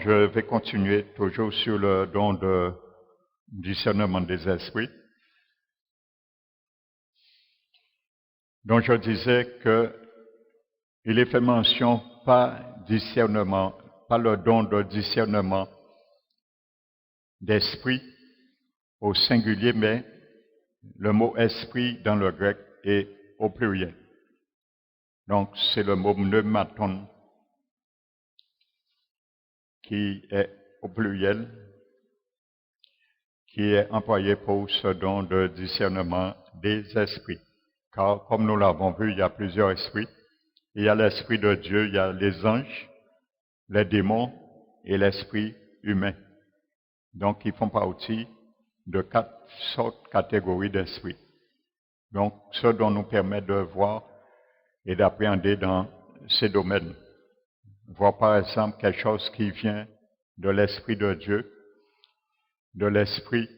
je vais continuer toujours sur le don de discernement des esprits. Donc je disais qu'il est fait mention pas discernement, pas le don de discernement d'esprit au singulier, mais le mot esprit dans le grec est au pluriel. Donc c'est le mot pneumaton qui est au pluriel, qui est employé pour ce don de discernement des esprits. Car comme nous l'avons vu, il y a plusieurs esprits. Il y a l'esprit de Dieu, il y a les anges, les démons et l'esprit humain. Donc ils font partie de 4 sortes, catégories d'esprits. Donc ce dont nous permet de voir et d'appréhender dans ces domaines. Voir par exemple quelque chose qui vient de l'esprit de Dieu, de l'esprit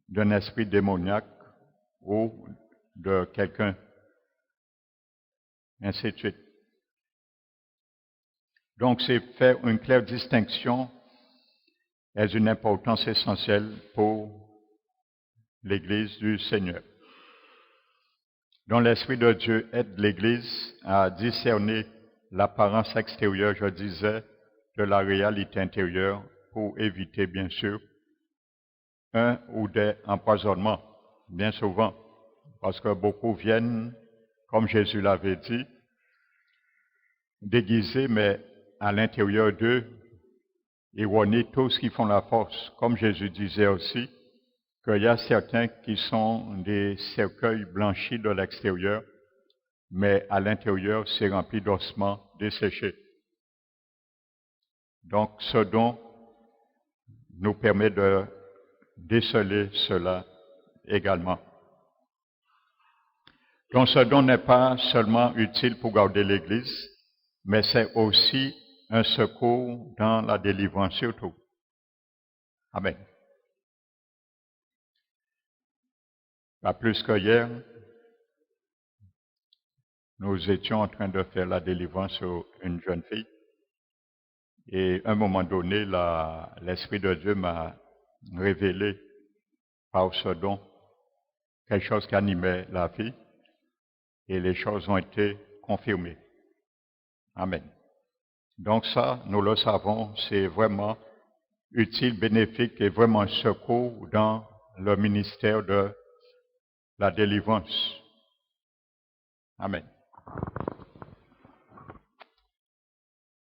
d'un esprit démoniaque ou de quelqu'un, ainsi de suite. Donc c'est faire une claire distinction est d'une importance essentielle pour l'Église du Seigneur. Donc l'Esprit de Dieu aide l'Église à discerner l'apparence extérieure, je disais, de la réalité intérieure pour éviter, bien sûr, un ou des empoisonnements, bien souvent, parce que beaucoup viennent, comme Jésus l'avait dit, déguisés, mais à l'intérieur d'eux, ils renient tout ce qui font la force, comme Jésus disait aussi, qu'il y a certains qui sont des cercueils blanchis de l'extérieur, mais à l'intérieur, c'est rempli d'ossements desséchés. Donc, ce don nous permet de déceler cela également. Donc, ce don n'est pas seulement utile pour garder l'Église, mais c'est aussi un secours dans la délivrance surtout. Amen. Pas plus que hier, nous étions en train de faire la délivrance sur une jeune fille. Et à un moment donné, l'Esprit de Dieu m'a révélé par ce don quelque chose qui animait la fille. Et les choses ont été confirmées. Amen. Donc ça, nous le savons, c'est vraiment utile, bénéfique et vraiment un secours dans le ministère de la délivrance. Amen.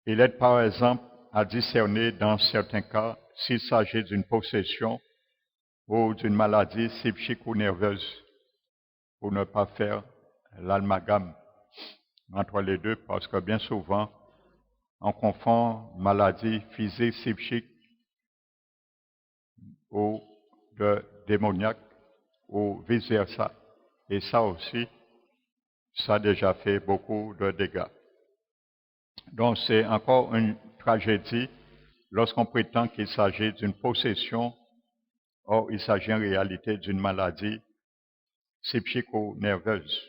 Il aide par exemple à discerner dans certains cas s'il s'agit d'une possession ou d'une maladie psychique ou nerveuse, pour ne pas faire l'amalgame entre les deux, parce que bien souvent, on confond maladie physique, psychique ou de démoniaque ou vice-versa. Et ça aussi, ça a déjà fait beaucoup de dégâts. Donc c'est encore une tragédie lorsqu'on prétend qu'il s'agit d'une possession, or il s'agit en réalité d'une maladie psychique ou nerveuse.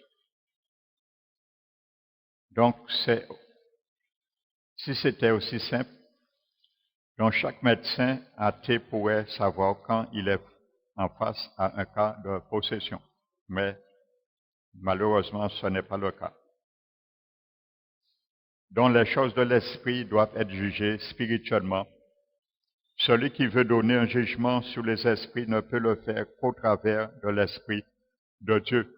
Donc si c'était aussi simple, donc chaque médecin athée pourrait savoir quand il est en face à un cas de possession. Mais malheureusement, ce n'est pas le cas. Donc les choses de l'esprit doivent être jugées spirituellement. Celui qui veut donner un jugement sur les esprits ne peut le faire qu'au travers de l'Esprit de Dieu.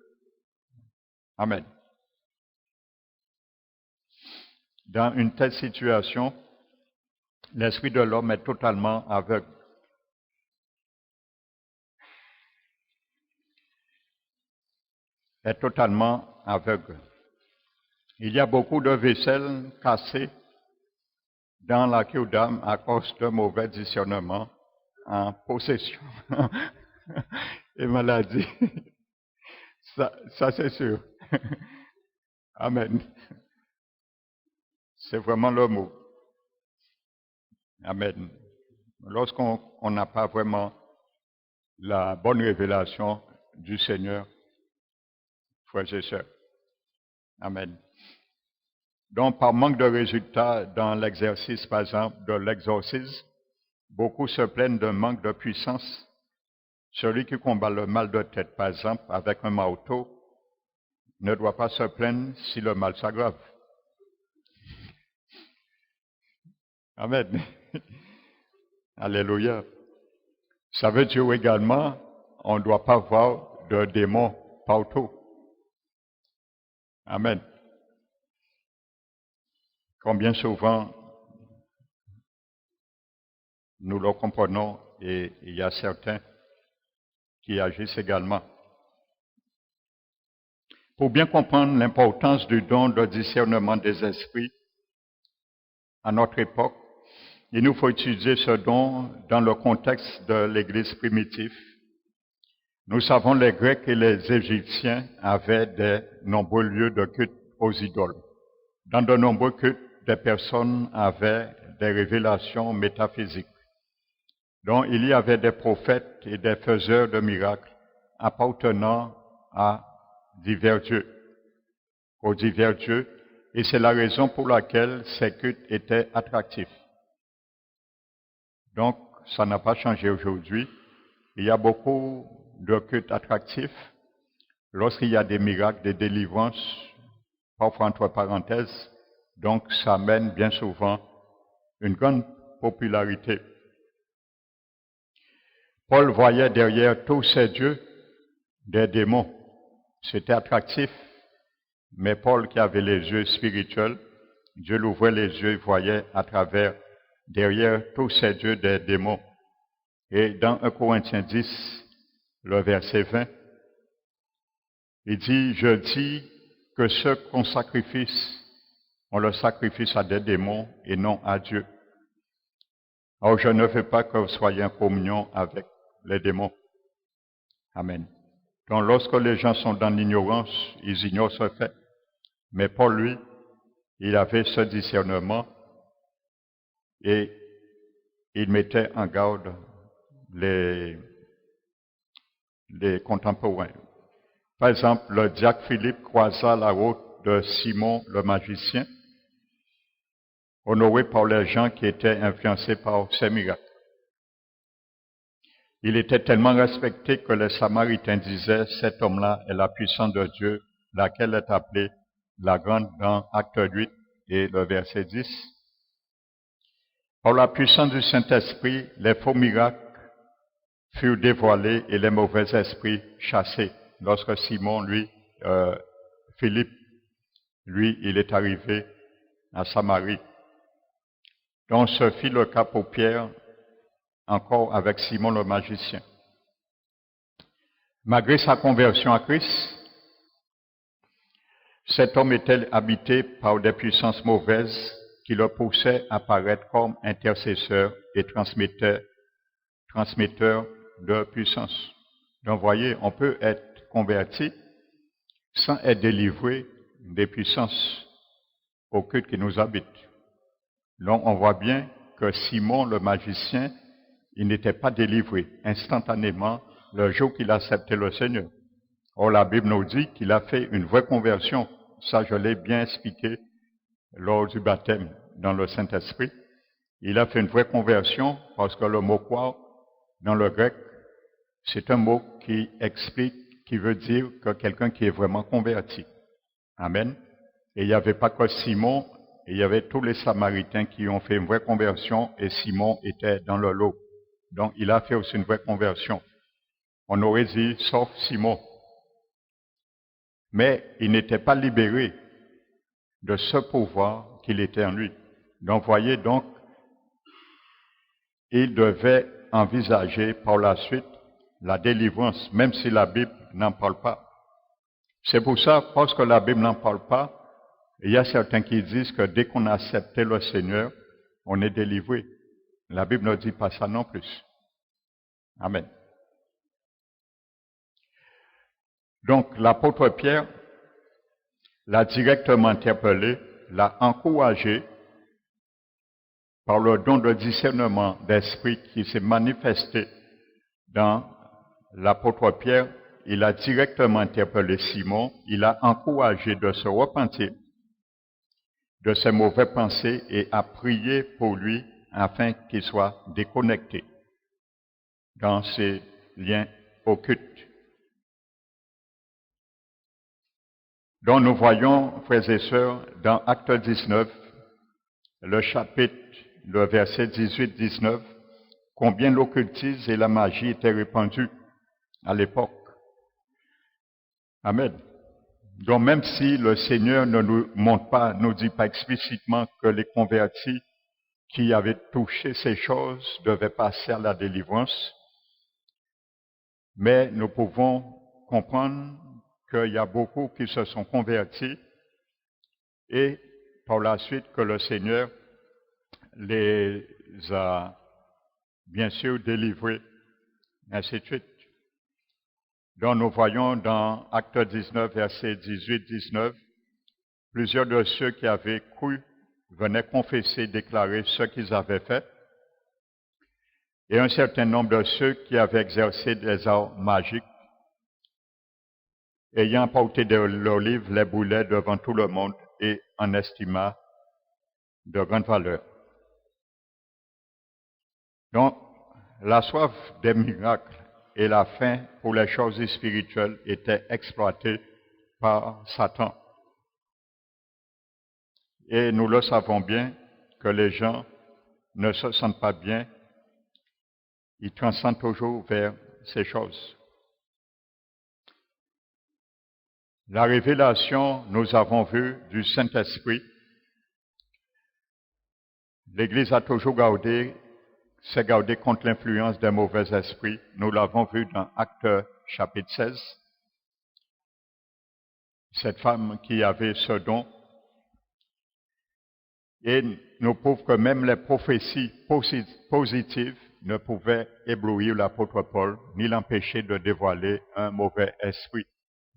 Amen. Dans une telle situation, l'esprit de l'homme est totalement aveugle. Est totalement aveugle. Il y a beaucoup de vaisselles cassées dans la queue d'âme à cause de mauvais discernement en possession et maladie. Ça c'est sûr. Amen. C'est vraiment le mot. Amen. Lorsqu'on n'a pas vraiment la bonne révélation du Seigneur, frères et sœurs. Amen. Donc, par manque de résultats dans l'exercice, par exemple, de l'exorcisme, beaucoup se plaignent d'un manque de puissance. Celui qui combat le mal de tête, par exemple, avec un marteau, ne doit pas se plaindre si le mal s'aggrave. Amen. Alléluia. Ça veut dire également, on ne doit pas voir de démons partout. Amen. Combien souvent nous le comprenons et il y a certains qui agissent également. Pour bien comprendre l'importance du don de discernement des esprits à notre époque, il nous faut étudier ce don dans le contexte de l'Église primitive. Nous savons que les Grecs et les Égyptiens avaient de nombreux lieux de culte aux idoles. Dans de nombreux cultes, des personnes avaient des révélations métaphysiques. Donc, il y avait des prophètes et des faiseurs de miracles appartenant à divers dieux, aux divers dieux, et c'est la raison pour laquelle ces cultes étaient attractifs. Donc, ça n'a pas changé aujourd'hui. Il y a beaucoup de cultes attractifs. Lorsqu'il y a des miracles, des délivrances, parfois entre parenthèses, donc ça amène bien souvent une grande popularité. Paul voyait derrière tous ces dieux des démons. C'était attractif, mais Paul qui avait les yeux spirituels, Dieu l'ouvrait les yeux, il voyait à travers, derrière tous ces dieux des démons. Et dans 1 Corinthiens 10, le verset 20, il dit, je dis que ce qu'on sacrifie, on le sacrifie à des démons et non à Dieu. Alors je ne veux pas que vous soyez en communion avec les démons. Amen. Donc lorsque les gens sont dans l'ignorance, ils ignorent ce fait. Mais Paul, lui, il avait ce discernement et il mettait en garde les contemporains. Par exemple, le diacre Philippe croisa la route de Simon le magicien, honoré par les gens qui étaient influencés par ses miracles. Il était tellement respecté que les Samaritains disaient, cet homme-là est la puissance de Dieu, laquelle est appelée la grande dans Acte 8 et le verset 10. Par la puissance du Saint-Esprit, les faux miracles furent dévoilés et les mauvais esprits chassés. Lorsque Simon, Philippe, lui, il est arrivé à Samarie. Donc, ce fit le cas pour Pierre, encore avec Simon le magicien. Malgré sa conversion à Christ, cet homme était habité par des puissances mauvaises qui le poussaient à paraître comme intercesseur et transmetteur de puissance. Donc, voyez, on peut être converti sans être délivré des puissances occultes qui nous habitent. Donc, on voit bien que Simon, le magicien, il n'était pas délivré instantanément le jour qu'il a accepté le Seigneur. Or, la Bible nous dit qu'il a fait une vraie conversion. Ça, je l'ai bien expliqué lors du baptême dans le Saint-Esprit. Il a fait une vraie conversion parce que le mot croire, dans le grec, c'est un mot qui explique, qui veut dire que quelqu'un qui est vraiment converti. Amen. Et il n'y avait pas que Simon, il y avait tous les Samaritains qui ont fait une vraie conversion et Simon était dans le lot. Donc, il a fait aussi une vraie conversion. On aurait dit, sauf Simon. Mais il n'était pas libéré de ce pouvoir qu'il était en lui. Donc, voyez, donc, il devait envisager par la suite la délivrance, même si la Bible n'en parle pas. C'est pour ça, parce que la Bible n'en parle pas, il y a certains qui disent que dès qu'on a accepté le Seigneur, on est délivré. La Bible ne dit pas ça non plus. Amen. Donc, l'apôtre Pierre l'a directement interpellé, l'a encouragé par le don de discernement d'esprit qui s'est manifesté dans l'apôtre Pierre. Il a directement interpellé Simon, il a encouragé de se repentir de ses mauvaises pensées et à prier pour lui afin qu'il soit déconnecté dans ses liens occultes. Donc nous voyons, frères et sœurs, dans Acte 19, le verset 18-19, combien l'occultisme et la magie étaient répandus à l'époque. Amen. Donc même si le Seigneur ne nous montre pas, nous dit pas explicitement que les convertis qui avaient touché ces choses devaient passer à la délivrance, mais nous pouvons comprendre qu'il y a beaucoup qui se sont convertis et par la suite que le Seigneur les a bien sûr délivrés, ainsi de suite. Donc nous voyons dans Acte 19, verset 18-19, plusieurs de ceux qui avaient cru venaient confesser, déclarer ce qu'ils avaient fait, et un certain nombre de ceux qui avaient exercé des arts magiques, ayant porté de l'olive, les brûlaient devant tout le monde et en estima de grande valeur. Donc, la soif des miracles et la faim pour les choses spirituelles étaient exploitées par Satan. Et nous le savons bien que les gens ne se sentent pas bien, ils transcendent toujours vers ces choses. La révélation, nous avons vu, du Saint-Esprit, l'Église a toujours s'est gardée contre l'influence des mauvais esprits. Nous l'avons vu dans Actes chapitre 16. Cette femme qui avait ce don, et nous prouve que même les prophéties positives ne pouvaient éblouir l'apôtre Paul, ni l'empêcher de dévoiler un mauvais esprit.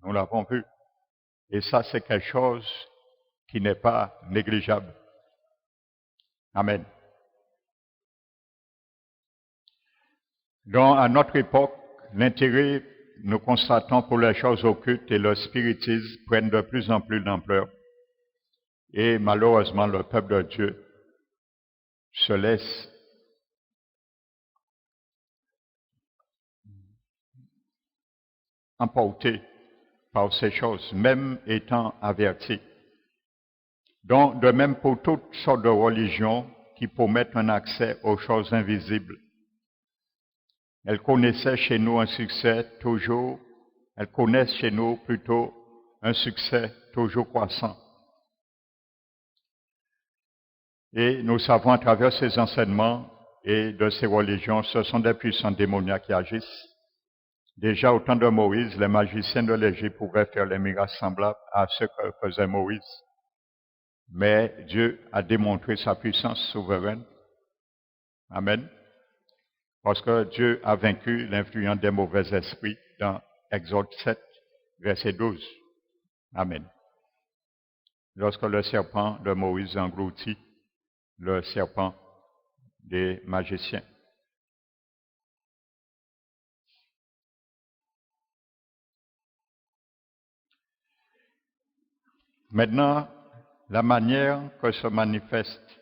Nous l'avons vu. Et ça, c'est quelque chose qui n'est pas négligeable. Amen. Donc, à notre époque, l'intérêt, nous constatons pour les choses occultes et le spiritisme prennent de plus en plus d'ampleur. Et malheureusement, le peuple de Dieu se laisse emporter par ces choses, même étant avertis. Donc, de même pour toutes sortes de religions qui promettent un accès aux choses invisibles. Elles connaissent chez nous un succès toujours croissant. Et nous savons à travers ces enseignements et de ces religions, ce sont des puissants démoniaques qui agissent. Déjà au temps de Moïse, les magiciens de l'Égypte pouvaient faire les miracles semblables à ce que faisait Moïse. Mais Dieu a démontré sa puissance souveraine. Amen. Parce que Dieu a vaincu l'influence des mauvais esprits dans Exode 7, verset 12. Amen. Lorsque le serpent de Moïse engloutit le serpent des magiciens. Maintenant, la manière que se manifeste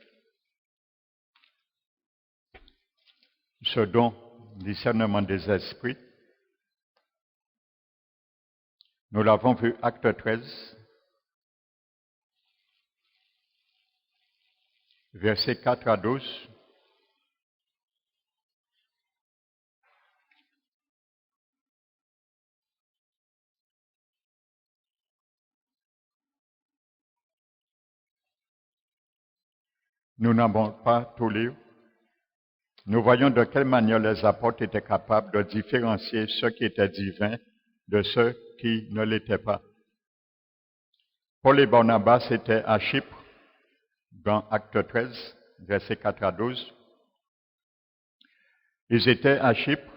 ce don, discernement des esprits, nous l'avons vu acte 13, versets 4 à 12. Nous n'avons pas tout lu. Nous voyons de quelle manière les apôtres étaient capables de différencier ce qui était divin de ceux qui ne l'étaient pas. Paul et Barnabas étaient à Chypre, dans Acte 13, versets 4 à 12. Ils étaient à Chypre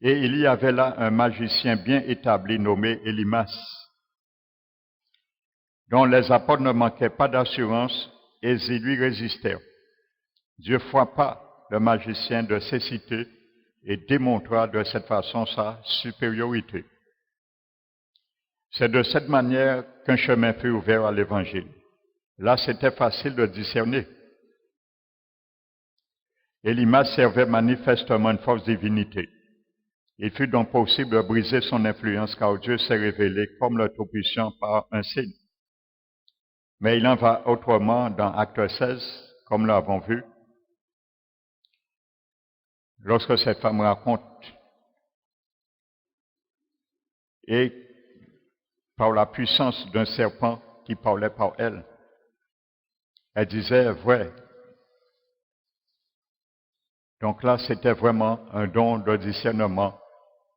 et il y avait là un magicien bien établi nommé Élymas, dont les apôtres ne manquaient pas d'assurance et ils lui résistèrent. Dieu frappa le magicien de cécité et démontra de cette façon sa supériorité. C'est de cette manière qu'un chemin fut ouvert à l'Évangile. Là, c'était facile de discerner. Elimas servait manifestement une fausse divinité. Il fut donc possible de briser son influence car Dieu s'est révélé comme le Tout-Puissant par un signe. Mais il en va autrement dans Acte 16, comme nous l'avons vu, lorsque cette femme raconte et par la puissance d'un serpent qui parlait par elle, elle disait vrai. Donc là, c'était vraiment un don de discernement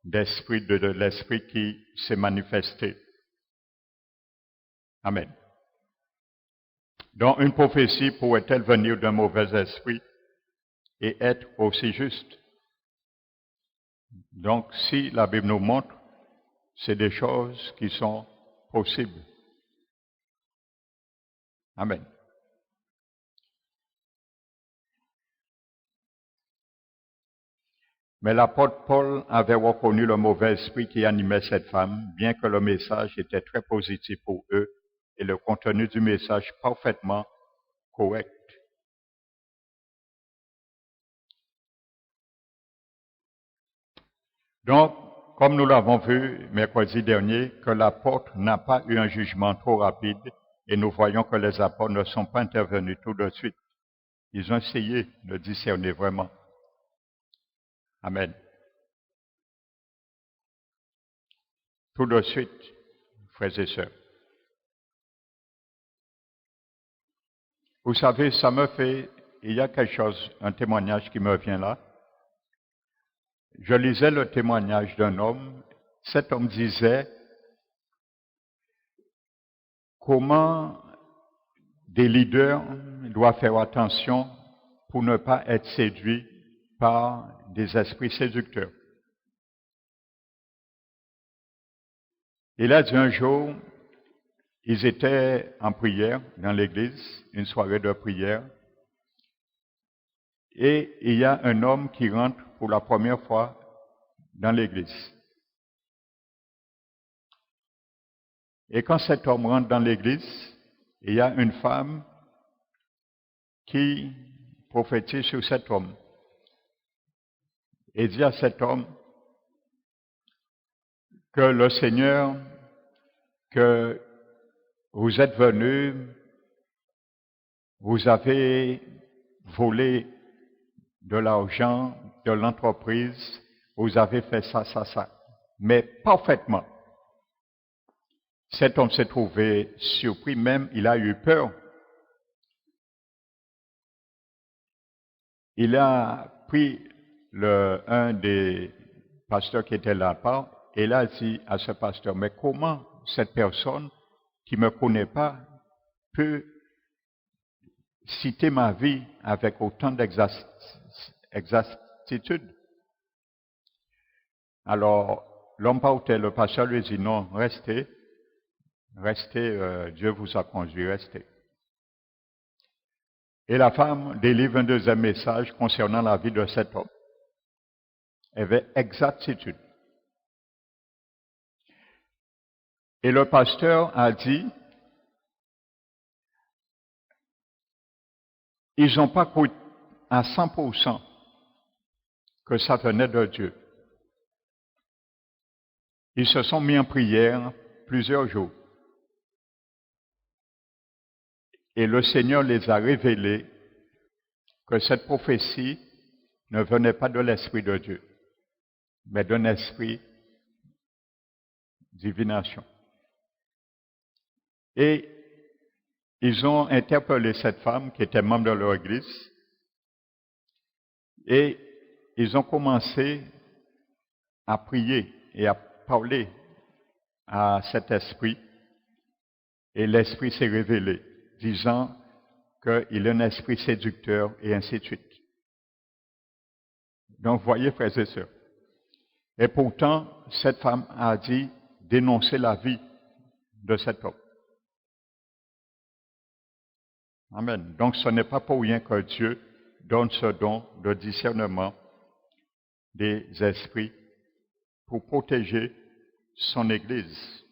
d'esprit, de l'esprit qui s'est manifesté. Amen. Donc une prophétie pourrait-elle venir d'un mauvais esprit et être aussi juste? Donc si la Bible nous montre, c'est des choses qui sont possibles. Amen. Mais l'apôtre Paul avait reconnu le mauvais esprit qui animait cette femme, bien que le message était très positif pour eux et le contenu du message parfaitement correct. Donc, comme nous l'avons vu mercredi dernier, que l'apôtre n'a pas eu un jugement trop rapide et nous voyons que les apôtres ne sont pas intervenus tout de suite. Ils ont essayé de discerner vraiment. Amen. Tout de suite, frères et sœurs. Vous savez, ça me fait, il y a quelque chose, un témoignage qui me vient là. Je lisais le témoignage d'un homme. Cet homme disait comment des leaders doivent faire attention pour ne pas être séduits par des esprits séducteurs. Il a dit un jour, ils étaient en prière dans l'église, une soirée de prière, et il y a un homme qui rentre pour la première fois dans l'église. Et quand cet homme rentre dans l'église, il y a une femme qui prophétise sur cet homme et dit à cet homme que le Seigneur, que vous êtes venu, vous avez volé de l'argent de l'entreprise, vous avez fait ça, ça, ça, mais parfaitement. Cet homme s'est trouvé surpris, même il a eu peur. Il a pris un des pasteurs qui était là-bas et il a dit à ce pasteur, mais comment cette personne qui ne me connaît pas peut citer ma vie avec autant d'exactitude? Alors, l'homme portait, le pasteur lui dit, non, restez, Dieu vous a conduit, restez. Et la femme délivre un deuxième message concernant la vie de cet homme. Avec exactitude. Et le pasteur a dit, ils n'ont pas cru à 100% que ça venait de Dieu. Ils se sont mis en prière plusieurs jours. Et le Seigneur les a révélés que cette prophétie ne venait pas de l'Esprit de Dieu, mais d'un esprit divination. Et ils ont interpellé cette femme qui était membre de leur église et ils ont commencé à prier et à parler à cet esprit et l'esprit s'est révélé, disant qu'il est un esprit séducteur et ainsi de suite. Donc, voyez, frères et sœurs. Et pourtant, cette femme a dit dénoncer la vie de cet homme. Amen. Donc, ce n'est pas pour rien que Dieu donne ce don de discernement des esprits pour protéger son Église.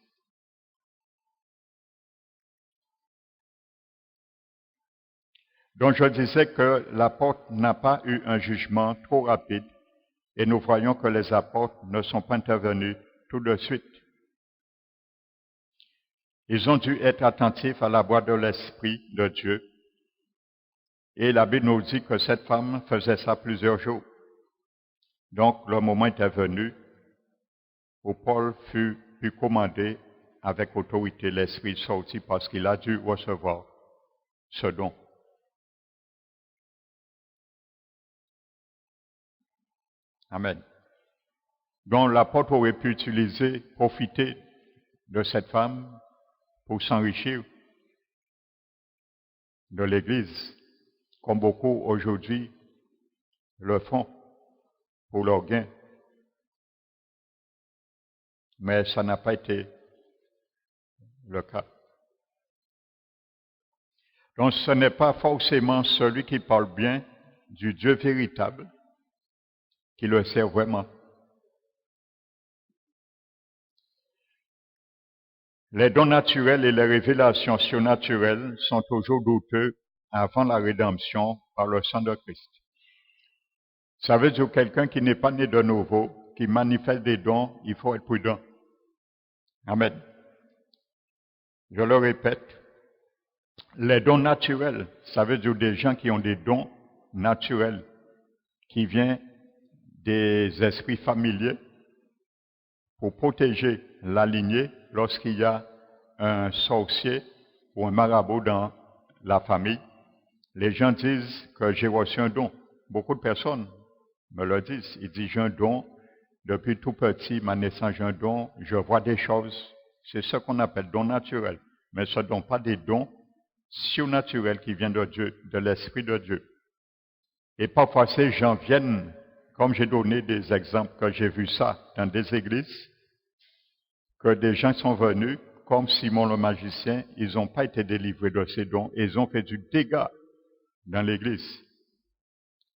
Donc je disais que l'apôtre n'a pas eu un jugement trop rapide et nous voyons que les apôtres ne sont pas intervenus tout de suite. Ils ont dû être attentifs à la voix de l'Esprit de Dieu. Et la Bible nous dit que cette femme faisait ça plusieurs jours. Donc le moment était venu où Paul fut commandé avec autorité, l'Esprit sortit parce qu'il a dû recevoir ce don. Amen. Donc l'apôtre aurait pu profiter de cette femme pour s'enrichir de l'Église, comme beaucoup aujourd'hui le font pour leur gain. Mais ça n'a pas été le cas. Donc ce n'est pas forcément celui qui parle bien du Dieu véritable qui le sert vraiment. Les dons naturels et les révélations surnaturelles sont toujours douteux avant la rédemption par le sang de Christ. Ça veut dire que quelqu'un qui n'est pas né de nouveau, qui manifeste des dons, il faut être prudent. Amen. Je le répète, les dons naturels, ça veut dire des gens qui ont des dons naturels, qui viennent des esprits familiers pour protéger la lignée lorsqu'il y a un sorcier ou un marabout dans la famille. Les gens disent que j'ai reçu un don. Beaucoup de personnes me le disent. Ils disent j'ai un don. Depuis tout petit, ma naissance, j'ai un don. Je vois des choses. C'est ce qu'on appelle don naturel. Mais ce ne sont pas des dons surnaturels qui viennent de Dieu, de l'Esprit de Dieu. Et parfois, ces gens viennent, comme j'ai donné des exemples, que j'ai vu ça dans des églises, que des gens sont venus, comme Simon le magicien, ils n'ont pas été délivrés de ces dons, et ils ont fait du dégât dans l'église.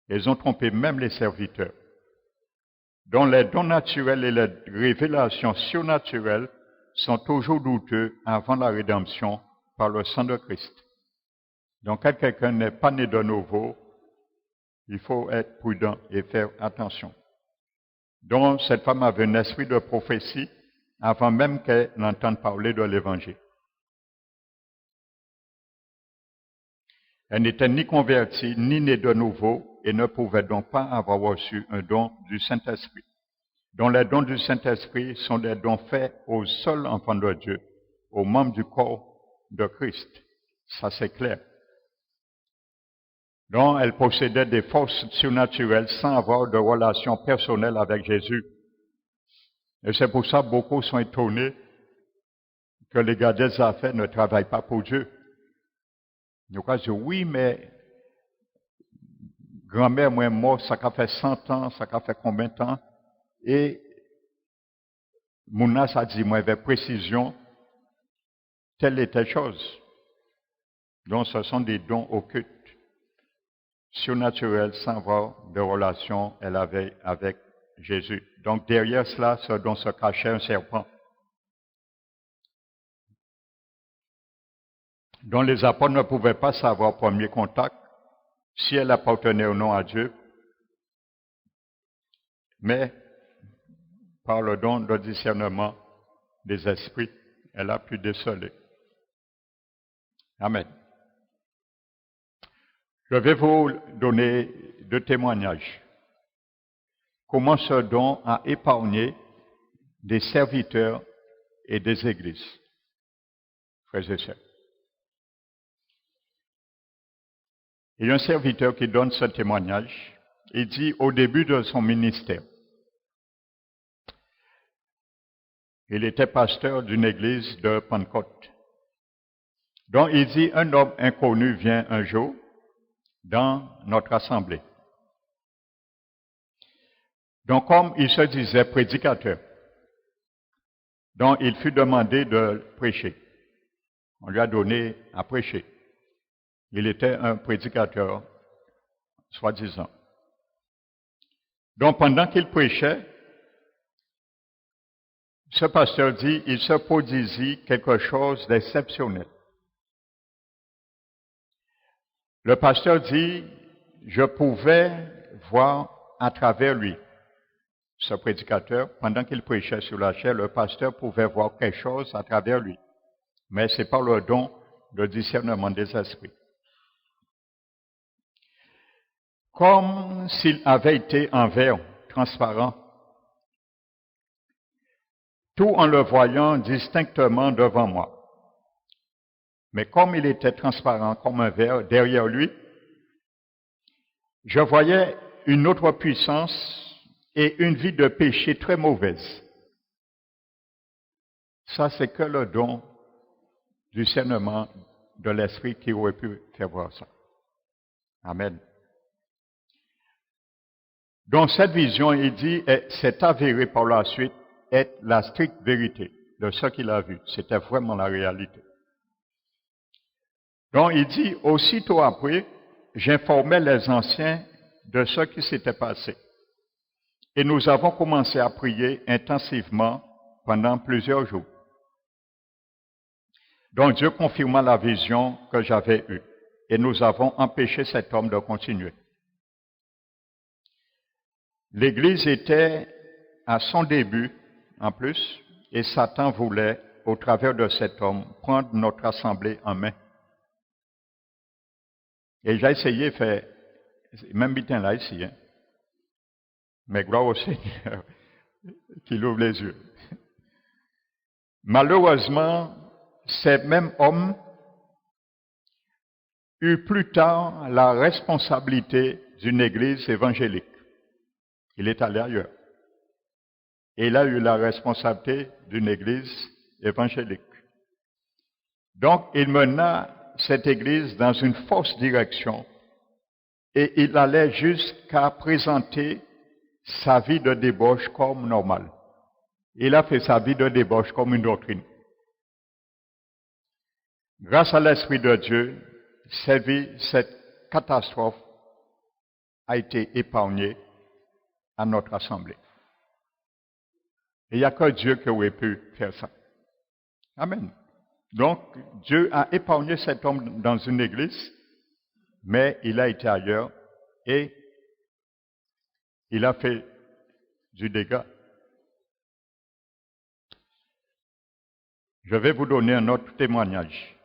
Ils ont trompé même les serviteurs. Donc les dons naturels et les révélations surnaturelles sont toujours douteux avant la rédemption par le sang de Christ. Donc quand quelqu'un n'est pas né de nouveau, il faut être prudent et faire attention. Donc cette femme avait un esprit de prophétie avant même qu'elle n'entende parler de l'Évangile. Elle n'était ni convertie, ni née de nouveau, et ne pouvait donc pas avoir reçu un don du Saint-Esprit. Donc les dons du Saint-Esprit sont des dons faits aux seuls enfants de Dieu, aux membres du corps de Christ. Ça c'est clair. Donc elle possédait des forces surnaturelles sans avoir de relation personnelle avec Jésus. Et c'est pour ça que beaucoup sont étonnés que les gars des affaires ne travaillent pas pour Dieu. Nous allons dire, oui, mais grand-mère, moi, mort, ça a fait 100 ans, ça a fait combien de temps? Et Mounas a dit, moi, avec précision, telle et telle chose. Donc, ce sont des dons occultes, surnaturels, sans avoir de relation elle avait avec Jésus. Donc, derrière cela, ce dont se cachait un serpent. Donc, les apôtres ne pouvaient pas savoir au premier contact si elle appartenait ou non à Dieu, mais par le don de discernement des esprits, elle a pu déceler. Amen. Je vais vous donner 2 témoignages. Comment ce don a épargné des serviteurs et des églises, frères et sœurs. Il y a un serviteur qui donne ce témoignage. Il dit au début de son ministère, il était pasteur d'une église de Pentecôte. Donc il dit, un homme inconnu vient un jour dans notre assemblée. Donc comme il se disait prédicateur, donc il fut demandé de prêcher. On lui a donné à prêcher. Il était un prédicateur, soi-disant. Donc pendant qu'il prêchait, ce pasteur dit, il se produisit quelque chose d'exceptionnel. Le pasteur dit, je pouvais voir à travers lui. Ce prédicateur, pendant qu'il prêchait sur la chair, le pasteur pouvait voir quelque chose à travers lui. Mais c'est par le don de discernement des esprits. Comme s'il avait été en verre transparent, tout en le voyant distinctement devant moi. Mais comme il était transparent comme un verre derrière lui, je voyais une autre puissance et une vie de péché très mauvaise. Ça, c'est que le don du discernement de l'esprit qui aurait pu faire voir ça. Amen. Donc cette vision, il dit, s'est avérée par la suite être la stricte vérité de ce qu'il a vu. C'était vraiment la réalité. Donc il dit, aussitôt après, j'informais les anciens de ce qui s'était passé. Et nous avons commencé à prier intensivement pendant plusieurs jours. Donc Dieu confirma la vision que j'avais eue. Et nous avons empêché cet homme de continuer. L'Église était à son début, en plus, et Satan voulait, au travers de cet homme, prendre notre assemblée en main. Et j'ai essayé de faire, même bitin là ici, hein, mais gloire au Seigneur, qu'il ouvre les yeux. Malheureusement, ces mêmes hommes eurent plus tard la responsabilité d'une église évangélique. Il est allé ailleurs. Et il a eu la responsabilité d'une église évangélique. Donc, il mena cette église dans une fausse direction et il allait jusqu'à présenter sa vie de débauche comme normale. Il a fait sa vie de débauche comme une doctrine. Grâce à l'Esprit de Dieu, cette catastrophe a été épargnée à notre assemblée. Et il n'y a que Dieu qui aurait pu faire ça. Amen. Donc, Dieu a épargné cet homme dans une église, mais il a été ailleurs et il a fait du dégât. Je vais vous donner un autre témoignage.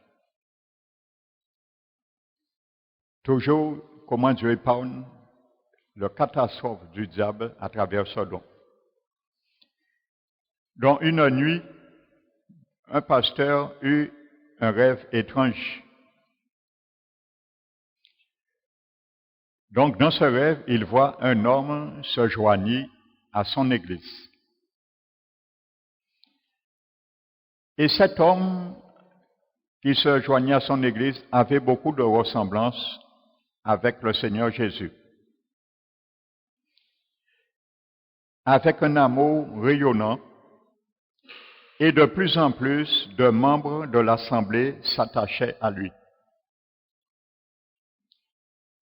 Toujours comment Dieu épargne la catastrophe du diable à travers ce don. Dans une nuit, un pasteur eut un rêve étrange. Donc, dans ce rêve, il voit un homme se joignir à son église. Et cet homme qui se joignait à son église avait beaucoup de ressemblances avec le Seigneur Jésus. Avec un amour rayonnant, et de plus en plus de membres de l'Assemblée s'attachaient à lui.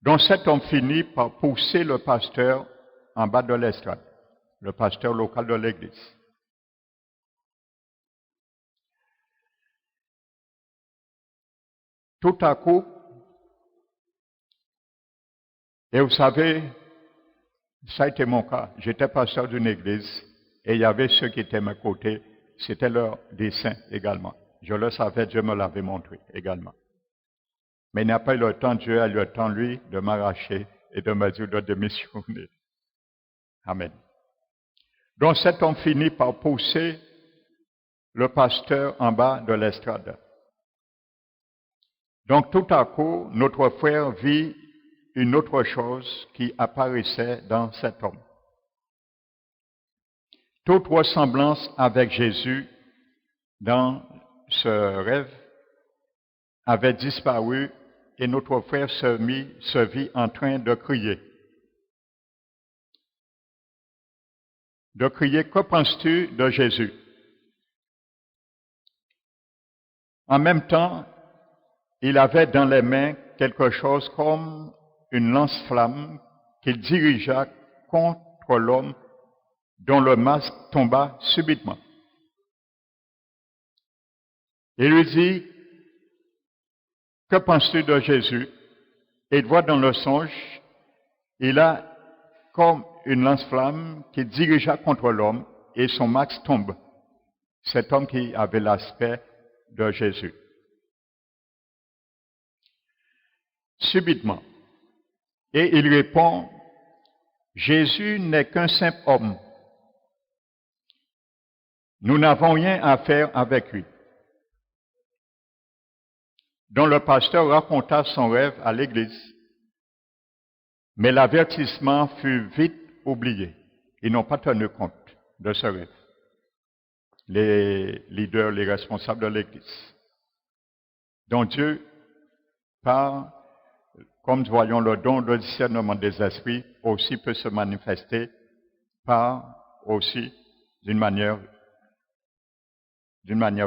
Donc cet homme finit par pousser le pasteur en bas de l'estrade, le pasteur local de l'église. Tout à coup, et vous savez, ça a été mon cas. J'étais pasteur d'une église et il y avait ceux qui étaient à mes côtés. C'était leur dessein également. Je le savais, Dieu me l'avait montré également. Mais il n'a pas eu le temps, Dieu a eu le temps, lui, de m'arracher et de me dire de démissionner. Amen. Donc cet homme finit par pousser le pasteur en bas de l'estrade. Donc tout à coup, notre frère vit une autre chose qui apparaissait dans cet homme. Toute ressemblance avec Jésus dans ce rêve avait disparu et notre frère se vit en train de crier. De crier, que penses-tu de Jésus? En même temps, il avait dans les mains quelque chose comme une lance-flamme qu'il dirigea contre l'homme dont le masque tomba subitement. Il lui dit, que penses-tu de Jésus? Et il voit dans le songe, il a comme une lance-flamme qui dirigea contre l'homme et son max tombe. Cet homme qui avait l'aspect de Jésus. Subitement. Et il répond, Jésus n'est qu'un simple homme. Nous n'avons rien à faire avec lui. Donc le pasteur raconta son rêve à l'église. Mais l'avertissement fut vite oublié. Ils n'ont pas tenu compte de ce rêve. Les leaders, les responsables de l'église. Donc Dieu, par, comme nous voyons, le don de discernement des esprits aussi peut se manifester par aussi d'une manière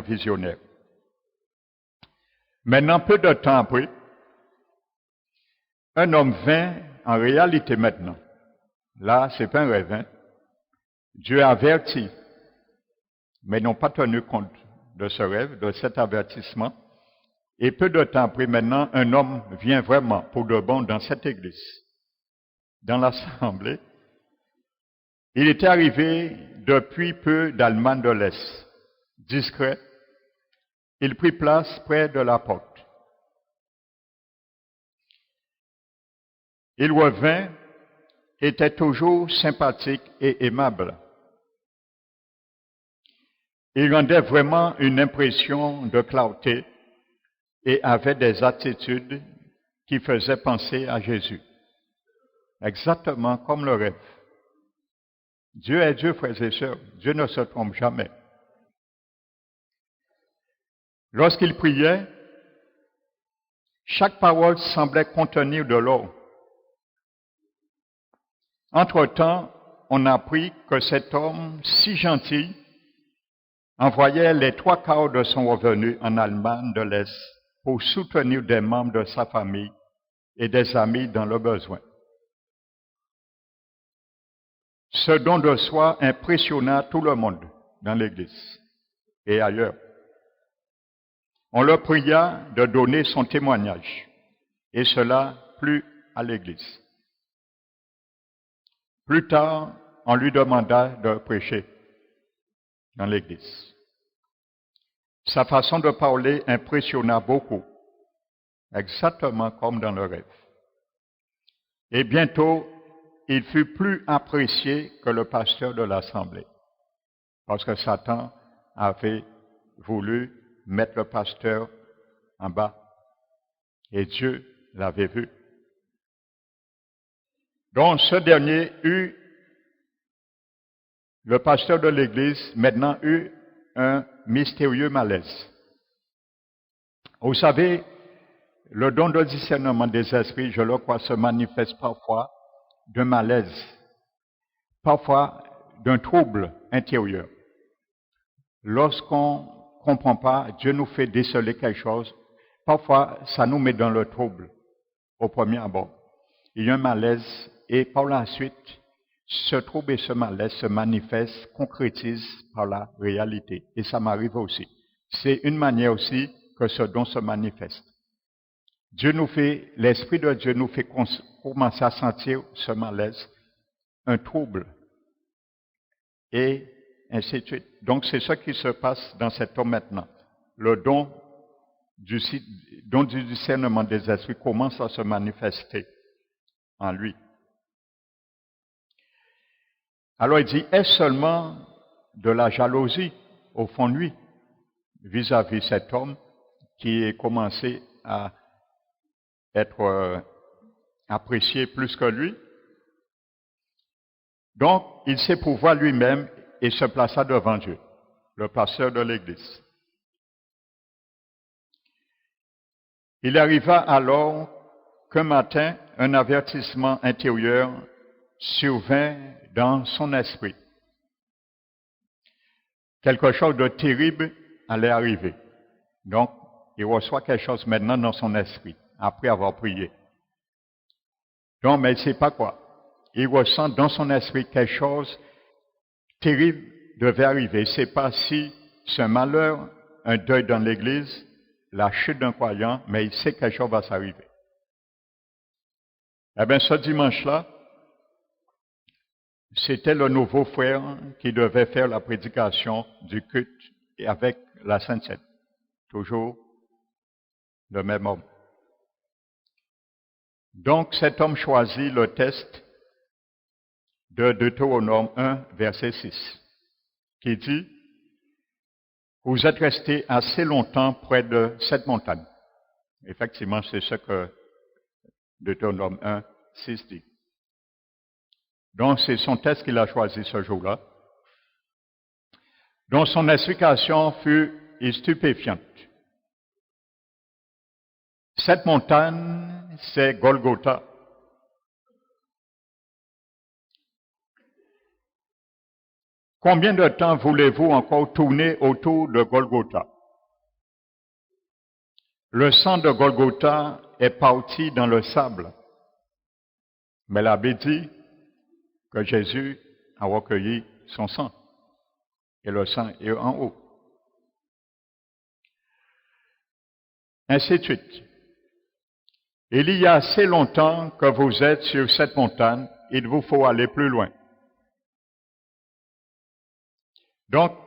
visionnaire. Maintenant, peu de temps après, un homme vint en réalité maintenant. Là, c'est pas un rêve. Hein? Dieu a averti, mais ils n'ont pas tenu compte de ce rêve, de cet avertissement. Et peu de temps après, maintenant, un homme vient vraiment pour de bon dans cette église, dans l'assemblée. Il était arrivé depuis peu d'Allemagne de l'Est, discret. Il prit place près de la porte. Il revint, était toujours sympathique et aimable. Il rendait vraiment une impression de clarté et avait des attitudes qui faisaient penser à Jésus. Exactement comme le rêve. Dieu est Dieu, frères et sœurs. Dieu ne se trompe jamais. Lorsqu'il priait, chaque parole semblait contenir de l'or. Entre-temps, on apprit que cet homme si gentil envoyait les 3/4 de son revenu en Allemagne de l'Est pour soutenir des membres de sa famille et des amis dans le besoin. Ce don de soi impressionna tout le monde dans l'Église et ailleurs. On le pria de donner son témoignage, et cela plut à l'Église. Plus tard, on lui demanda de prêcher dans l'Église. Sa façon de parler impressionna beaucoup, exactement comme dans le rêve. Et bientôt, il fut plus apprécié que le pasteur de l'Assemblée, parce que Satan avait voulu mettre le pasteur en bas, et Dieu l'avait vu. Donc ce dernier le pasteur de l'Église, maintenant eut un mystérieux malaise. Vous savez, le don de discernement des esprits, je le crois, se manifeste parfois d'un malaise, parfois d'un trouble intérieur. Lorsqu'on ne comprend pas, Dieu nous fait déceler quelque chose, parfois ça nous met dans le trouble au premier abord. Il y a un malaise et par la suite, ce trouble et ce malaise se manifestent, concrétisent par la réalité. Et ça m'arrive aussi. C'est une manière aussi que ce don se manifeste. L'Esprit de Dieu nous fait commencer à sentir ce malaise, un trouble, et ainsi de suite. Donc c'est ce qui se passe dans cet homme maintenant. Le don du discernement des esprits commence à se manifester en lui. Alors il dit, est-ce seulement de la jalousie au fond de lui vis-à-vis cet homme qui est commencé à être apprécié plus que lui? Donc, il s'éprouva lui-même et se plaça devant Dieu, le pasteur de l'Église. Il arriva alors qu'un matin, un avertissement intérieur survint dans son esprit. Quelque chose de terrible allait arriver. Donc, il reçoit quelque chose maintenant dans son esprit, après avoir prié. Donc, mais il ne sait pas quoi. Il ressent dans son esprit quelque chose terrible devait arriver. Il ne sait pas si c'est un malheur, un deuil dans l'Église, la chute d'un croyant, mais il sait que quelque chose va s'arriver. Eh bien, ce dimanche-là, c'était le nouveau frère qui devait faire la prédication du culte et avec la Sainte-Seine. Toujours le même homme. Donc, cet homme choisit le texte de Deutéronome 1, verset 6, qui dit, « Vous êtes restés assez longtemps près de cette montagne. » Effectivement, c'est ce que Deutéronome 1, 6 dit. Donc, c'est son texte qu'il a choisi ce jour-là, dont son explication fut stupéfiante. Cette montagne, c'est Golgotha. Combien de temps voulez-vous encore tourner autour de Golgotha? Le sang de Golgotha est parti dans le sable. Mais la Bible dit que Jésus a recueilli son sang. Et le sang est en haut. Ainsi de suite. Il y a assez longtemps que vous êtes sur cette montagne, il vous faut aller plus loin. Donc,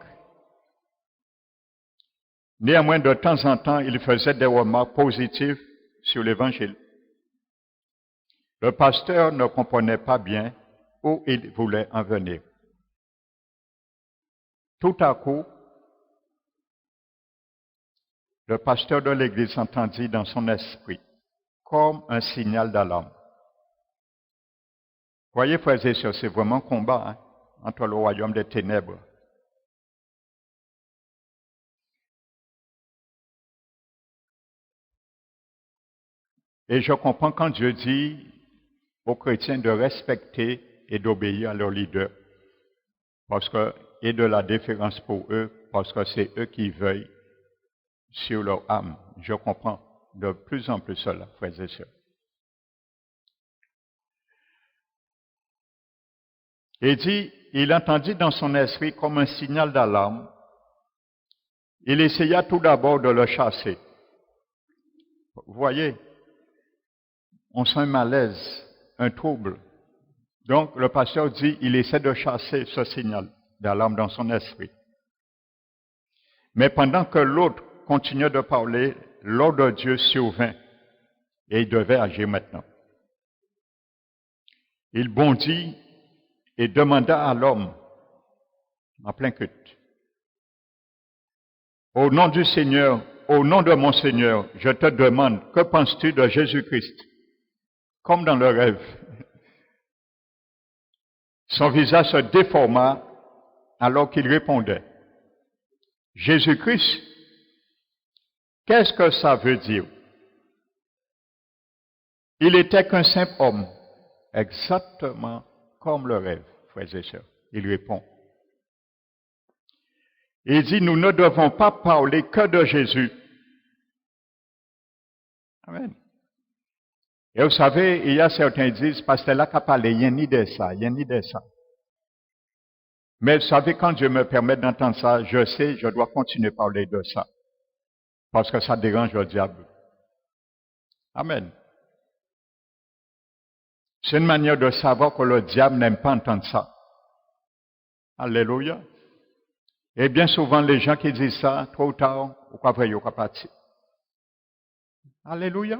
néanmoins, de temps en temps, il faisait des remarques positives sur l'Évangile. Le pasteur ne comprenait pas bien où il voulait en venir. Tout à coup, le pasteur de l'Église entendit dans son esprit, comme un signal d'alarme. Voyez, frères et sœurs, c'est vraiment un combat entre le royaume des ténèbres. Et je comprends quand Dieu dit aux chrétiens de respecter et d'obéir à leurs leaders, parce que, et de la déférence pour eux, parce que c'est eux qui veillent sur leur âme. Je comprends de plus en plus cela, frères et sœurs. Il dit, il entendit dans son esprit comme un signal d'alarme. Il essaya tout d'abord de le chasser. Vous voyez, on sent un malaise, un trouble. Donc, le pasteur dit, il essaie de chasser ce signal d'alarme dans son esprit. Mais pendant que l'autre continuait de parler, l'ordre de Dieu survint et il devait agir maintenant. Il bondit et demanda à l'homme, en plein culte, au nom du Seigneur, au nom de mon Seigneur, je te demande, que penses-tu de Jésus-Christ? Comme dans le rêve. Son visage se déforma alors qu'il répondait, Jésus-Christ, qu'est-ce que ça veut dire? Il était qu'un simple homme, exactement comme le rêve, frères et sœurs. Il répond. Il dit, nous ne devons pas parler que de Jésus. Amen. Et vous savez, il y a certains qui disent, parce que là qu'a parlé, il n'y a ni de ça, il n'y a ni de ça. Mais vous savez, quand Dieu me permet d'entendre ça, je sais, je dois continuer à parler de ça. Parce que ça dérange le diable. Amen. C'est une manière de savoir que le diable n'aime pas entendre ça. Alléluia. Et bien souvent, les gens qui disent ça, trop ou tard, ou quoi vrai, ou quoi parti. Alléluia.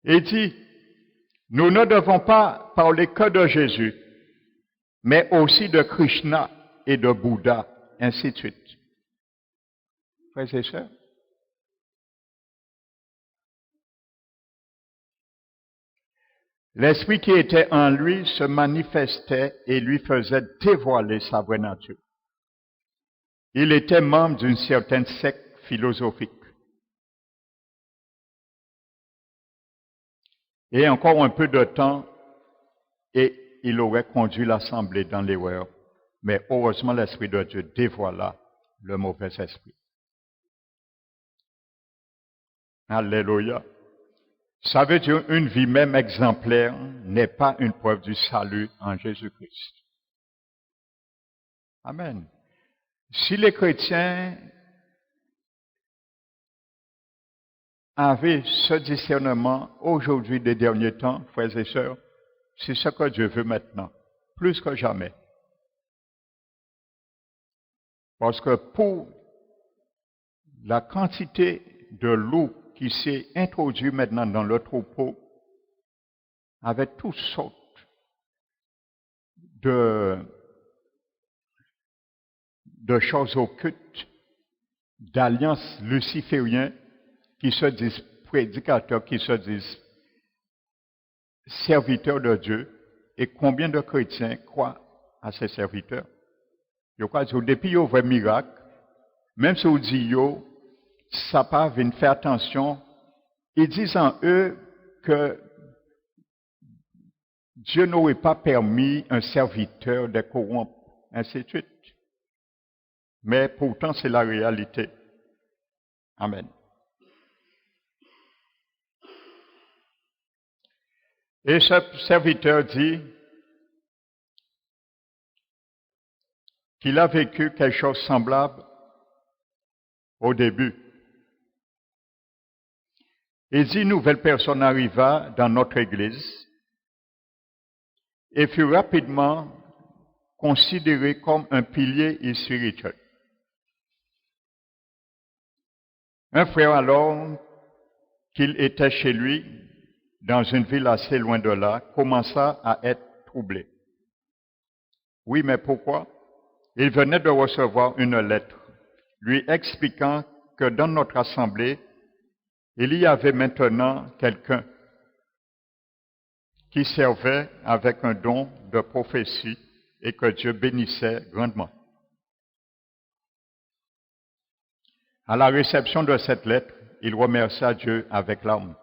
Il dit, nous ne devons pas parler que de Jésus, mais aussi de Krishna et de Bouddha, ainsi de suite. Frères et sœurs. L'esprit qui était en lui se manifestait et lui faisait dévoiler sa vraie nature. Il était membre d'une certaine secte philosophique. Et encore un peu de temps, et il aurait conduit l'assemblée dans l'erreur. Mais heureusement, l'Esprit de Dieu dévoila le mauvais esprit. Alléluia. Ça veut dire une vie même exemplaire n'est pas une preuve du salut en Jésus-Christ. Amen. Si les chrétiens avez ce discernement aujourd'hui des derniers temps, frères et sœurs. C'est ce que Dieu veut maintenant, plus que jamais. Parce que pour la quantité de loup qui s'est introduit maintenant dans le troupeau, avec toutes sortes de choses occultes, d'alliances lucifériennes qui se disent prédicateurs, qui se disent serviteurs de Dieu, et combien de chrétiens croient à ces serviteurs? Je crois que depuis qu'ils ont un miracle, même si on dit ça pas venir faire attention, ils disent en eux que Dieu n'aurait pas permis un serviteur de corrompre, ainsi de suite. Mais pourtant, c'est la réalité. Amen. Et ce serviteur dit qu'il a vécu quelque chose de semblable au début. Il dit, une nouvelle personne arriva dans notre église et fut rapidement considéré comme un pilier spirituel. Un frère alors, qu'il était chez lui, dans une ville assez loin de là, commença à être troublé. Oui, mais pourquoi? Il venait de recevoir une lettre lui expliquant que dans notre assemblée, il y avait maintenant quelqu'un qui servait avec un don de prophétie et que Dieu bénissait grandement. À la réception de cette lettre, il remercia Dieu avec larmes,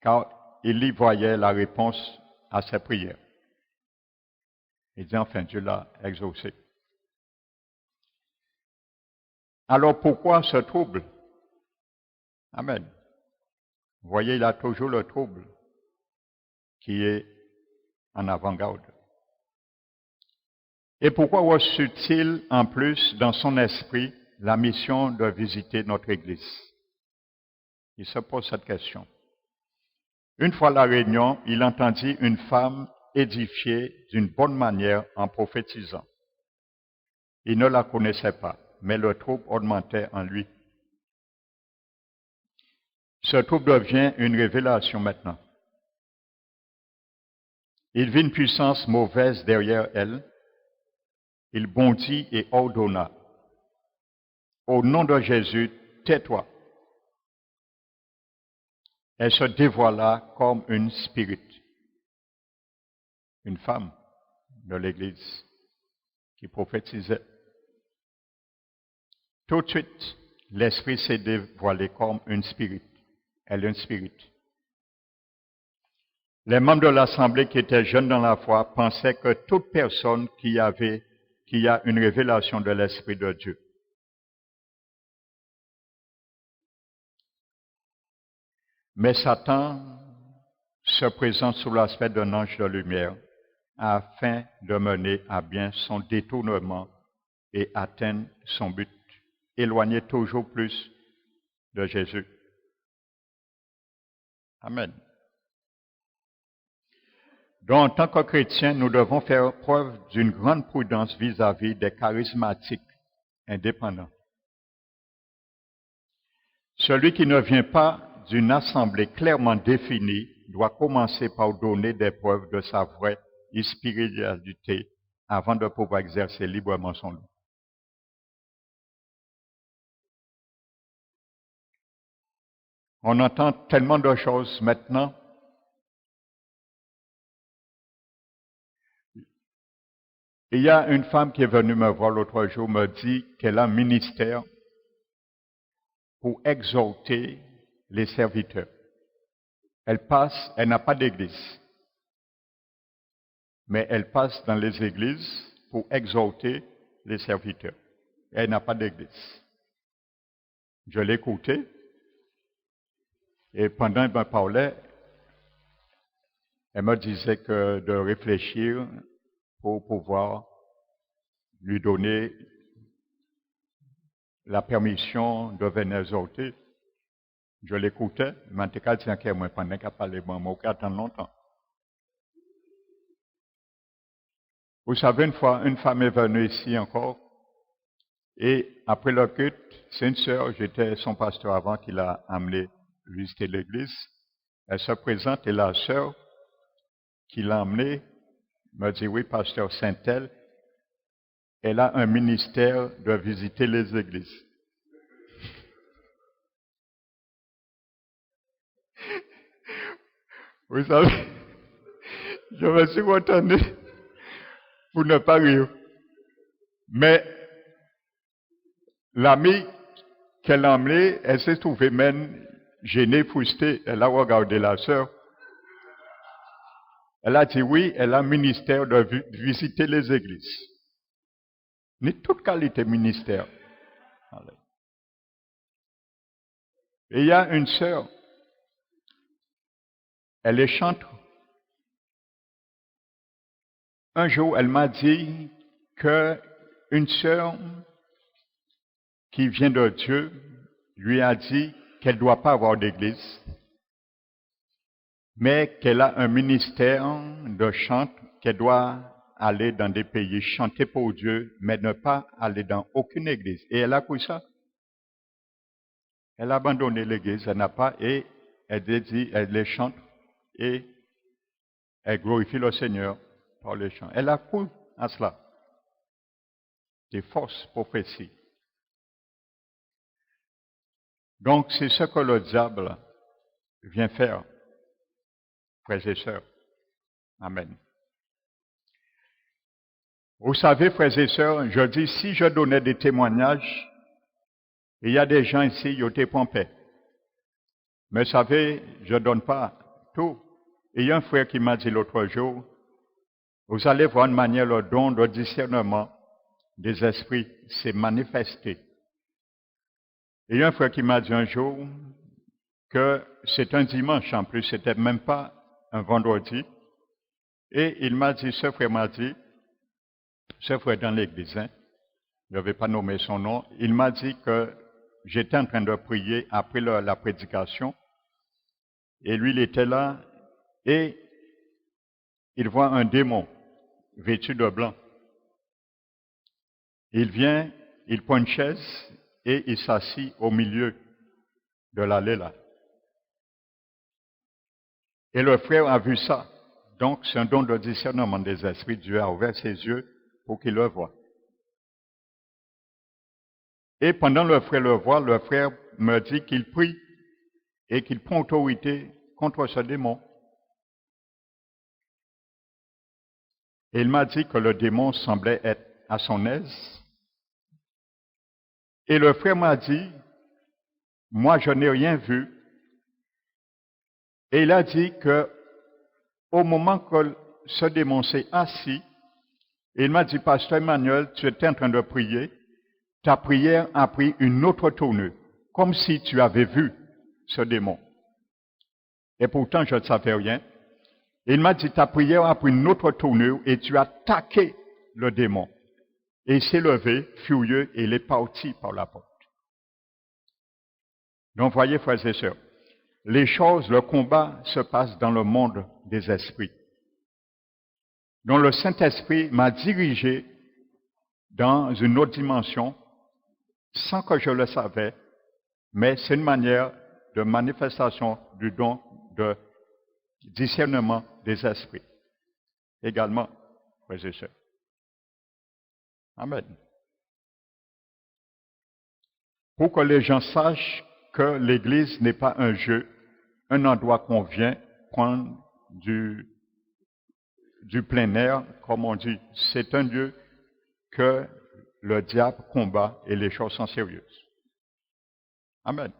car il y voyait la réponse à ses prières. Il dit enfin, Dieu l'a exaucé. Alors pourquoi ce trouble? Amen. Vous voyez, il a toujours le trouble qui est en avant-garde. Et pourquoi reçut-il en plus dans son esprit la mission de visiter notre Église? Il se pose cette question. Une fois à la réunion, il entendit une femme édifiée d'une bonne manière en prophétisant. Il ne la connaissait pas, mais le trouble augmentait en lui. Ce trouble devient une révélation maintenant. Il vit une puissance mauvaise derrière elle. Il bondit et ordonna, au nom de Jésus, tais-toi. Elle se dévoila comme une spirit, une femme de l'Église qui prophétisait. Tout de suite, l'esprit s'est dévoilé comme une spirit. Elle est une spirit. Les membres de l'Assemblée qui étaient jeunes dans la foi pensaient que toute personne qui a une révélation de l'Esprit de Dieu. Mais Satan se présente sous l'aspect d'un ange de lumière afin de mener à bien son détournement et atteindre son but, éloigner toujours plus de Jésus. Amen. Donc, en tant que chrétiens, nous devons faire preuve d'une grande prudence vis-à-vis des charismatiques indépendants. Celui qui ne vient pas d'une assemblée clairement définie doit commencer par donner des preuves de sa vraie spiritualité avant de pouvoir exercer librement son don. On entend tellement de choses maintenant. Il y a une femme qui est venue me voir l'autre jour, me dit qu'elle a un ministère pour exhorter les serviteurs. Elle n'a pas d'église, mais elle passe dans les églises pour exhorter les serviteurs. Elle n'a pas d'église. Je l'ai écoutée, et pendant qu'elle me parlait, elle me disait que de réfléchir pour pouvoir lui donner la permission de venir exhorter. Je l'écoutais, mais en tout cas, tiens, moi, pendant qu'elle parlait, bon, moi, attendre longtemps. Vous savez, une fois, une femme est venue ici encore, et après le culte, c'est une sœur, j'étais son pasteur avant, qui l'a amené visiter l'église. Elle se présente, et la sœur qui l'a amenée me dit, oui, pasteur Saint-Tel, elle a un ministère de visiter les églises. Vous savez, je me suis retenu pour ne pas rire. Mais l'amie qu'elle a amenée, elle s'est trouvée même gênée, frustrée. Elle a regardé la sœur. Elle a dit oui, elle a un ministère de visiter les églises. Ni toute qualité ministère. Et il y a une sœur, elle est chanteuse. Un jour, elle m'a dit qu'une sœur qui vient de Dieu lui a dit qu'elle ne doit pas avoir d'église, mais qu'elle a un ministère de chant, qu'elle doit aller dans des pays, chanter pour Dieu, mais ne pas aller dans aucune église. Et elle a cru ça. Elle a abandonné l'église, elle n'a pas, et elle dit, elle les chante, et elle glorifie le Seigneur par les chants. Elle a cru à cela. Des fausses prophéties. Donc, c'est ce que le diable vient faire, frères et sœurs. Amen. Vous savez, frères et sœurs, je dis, si je donnais des témoignages, il y a des gens ici, ils étaient pompés. Mais vous savez, je ne donne pas tout. Il y a un frère qui m'a dit l'autre jour, vous allez voir une manière, le don de discernement des esprits s'est manifesté. Il y a un frère qui m'a dit un jour que c'est un dimanche en plus, c'était même pas un vendredi. Et il m'a dit, ce frère m'a dit, ce frère dans l'église, hein, je ne vais pas nommer son nom, il m'a dit que j'étais en train de prier après la prédication, et lui, il était là, et il voit un démon vêtu de blanc. Il vient, il prend une chaise, et il s'assit au milieu de l'allée là. Et le frère a vu ça. Donc, c'est un don de discernement des esprits. Dieu a ouvert ses yeux pour qu'il le voie. Et pendant le frère me dit qu'il prie et qu'il prend autorité contre ce démon. Et il m'a dit que le démon semblait être à son aise. Et le frère m'a dit, moi je n'ai rien vu. Et il a dit que au moment que ce démon s'est assis, il m'a dit, Pasteur Emmanuel, tu étais en train de prier, ta prière a pris une autre tournure, comme si tu avais vu ce démon. Et pourtant, je ne savais rien. Il m'a dit, ta prière a pris une autre tournure et tu as attaqué le démon. Et il s'est levé, furieux, et il est parti par la porte. Donc, voyez, frères et sœurs, les choses, le combat se passe dans le monde des esprits. Donc, le Saint-Esprit m'a dirigé dans une autre dimension, sans que je le savais, mais c'est une manière de manifestation du don de discernement des esprits. Également, frères et sœurs. Amen. Pour que les gens sachent que l'Église n'est pas un jeu, un endroit qu'on vient prendre du plein air, comme on dit. C'est un lieu que le diable combat et les choses sont sérieuses. Amen.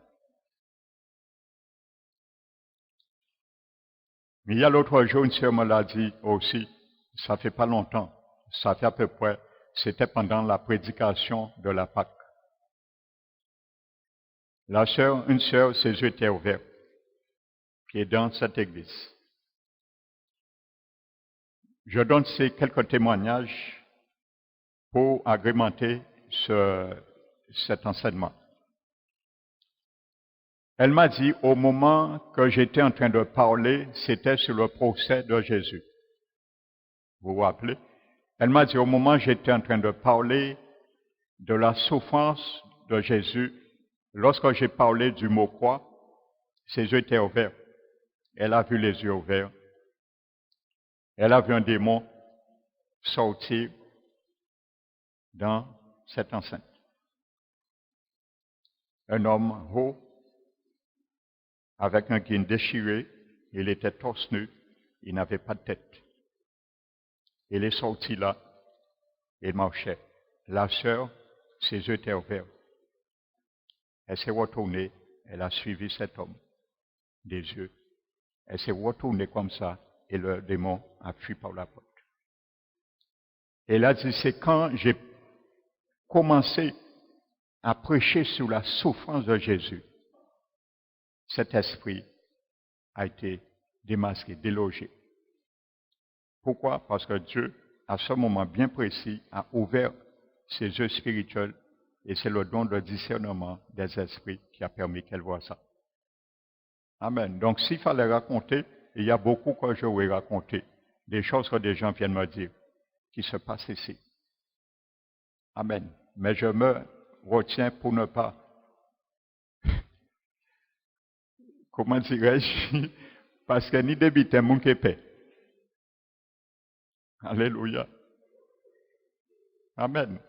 Mais il y a l'autre jour, une sœur me l'a dit aussi, ça fait pas longtemps, ça fait à peu près, c'était pendant la prédication de la Pâque. Une sœur, ses yeux étaient ouverts, qui est dans cette église. Je donne ces quelques témoignages pour agrémenter cet enseignement. Elle m'a dit, au moment que j'étais en train de parler, c'était sur le procès de Jésus. Vous vous rappelez? Elle m'a dit, au moment où j'étais en train de parler de la souffrance de Jésus, lorsque j'ai parlé du mot croix, ses yeux étaient ouverts. Elle a vu les yeux ouverts. Elle a vu un démon sortir dans cette enceinte. Un homme haut, avec un guine déchiré, il était torse nu, il n'avait pas de tête. Il est sorti là, il marchait. La sœur, ses yeux étaient ouverts. Elle s'est retournée, elle a suivi cet homme des yeux. Elle s'est retournée comme ça, et le démon a fui par la porte. Elle a dit, c'est quand j'ai commencé à prêcher sur la souffrance de Jésus, cet esprit a été démasqué, délogé. Pourquoi? Parce que Dieu, à ce moment bien précis, a ouvert ses yeux spirituels et c'est le don de discernement des esprits qui a permis qu'elle voie ça. Amen. Donc s'il fallait raconter, il y a beaucoup que je vais raconter, des choses que des gens viennent me dire, qui se passent ici. Amen. Mais je me retiens pour ne pas, comment dirais-je, parce que ni débiter mon paix. Alléluia. Amen.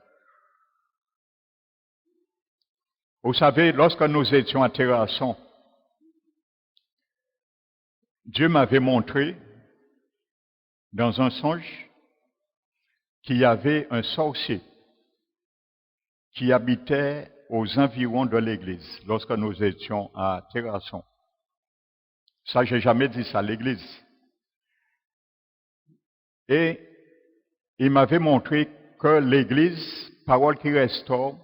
Vous savez, lorsque nous étions à Terrasson, Dieu m'avait montré dans un songe qu'il y avait un sorcier qui habitait aux environs de l'église lorsque nous étions à Terrasson. Ça, j'ai jamais dit ça à l'église. Et il m'avait montré que l'église, parole qui restaure,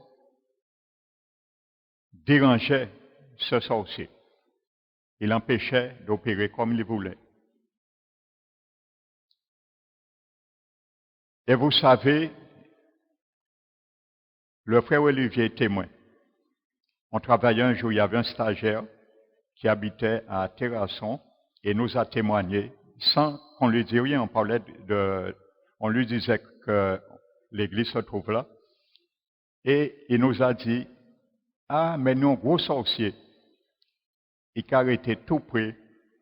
dérangeait ce sorcier. Il empêchait d'opérer comme il voulait. Et vous savez, le frère Olivier est témoin. On travaillait un jour, il y avait un stagiaire qui habitait à Terrasson et nous a témoigné sans qu'on lui dise rien. On lui disait que l'église se trouve là. Et il nous a dit, ah, mais nous, gros sorcier, il a arrêté tout près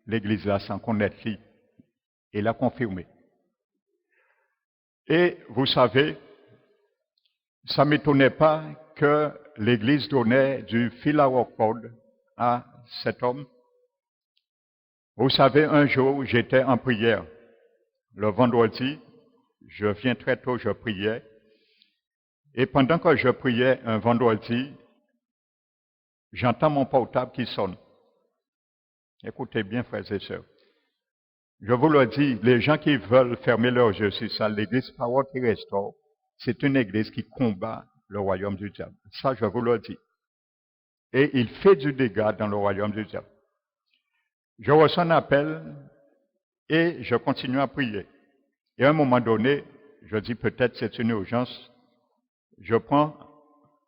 l'église là sans connaître lui. Il a confirmé. Et vous savez, ça ne m'étonnait pas que l'église donnait du fil à retordre à cet homme. Vous savez, un jour, j'étais en prière. Le vendredi, je viens très tôt, je priais. Et pendant que je priais un vendredi, j'entends mon portable qui sonne. Écoutez bien, frères et sœurs. Je vous le dis, les gens qui veulent fermer leurs yeux sur ça, l'église Parole qui restaure, c'est une église qui combat le royaume du diable. Ça, je vous le dis. Et il fait du dégât dans le royaume du diable. Je reçois un appel et je continue à prier. Et à un moment donné, je dis peut-être c'est une urgence. Je prends,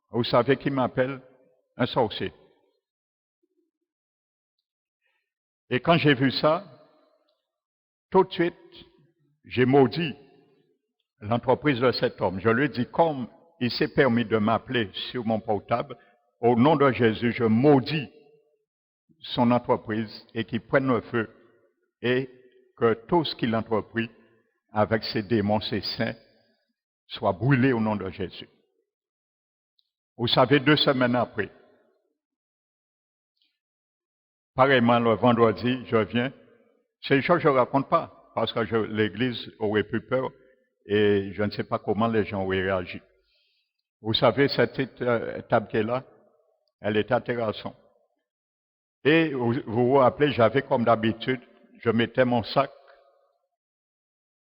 vous savez qui m'appelle? Un sorcier. Et quand j'ai vu ça, tout de suite, j'ai maudit l'entreprise de cet homme. Je lui ai dit, comme il s'est permis de m'appeler sur mon portable, au nom de Jésus, je maudis son entreprise et qu'il prenne le feu et que tout ce qu'il entreprit avec ses démons, ses saints, soit brûlé au nom de Jésus. Vous savez, 2 semaines après, pareillement le vendredi, je viens. C'est une chose que je ne raconte pas, parce que l'église aurait pu peur et je ne sais pas comment les gens auraient réagi. Vous savez, cette table qui est là, elle est à Terrasson. Et vous vous rappelez, j'avais comme d'habitude, je mettais mon sac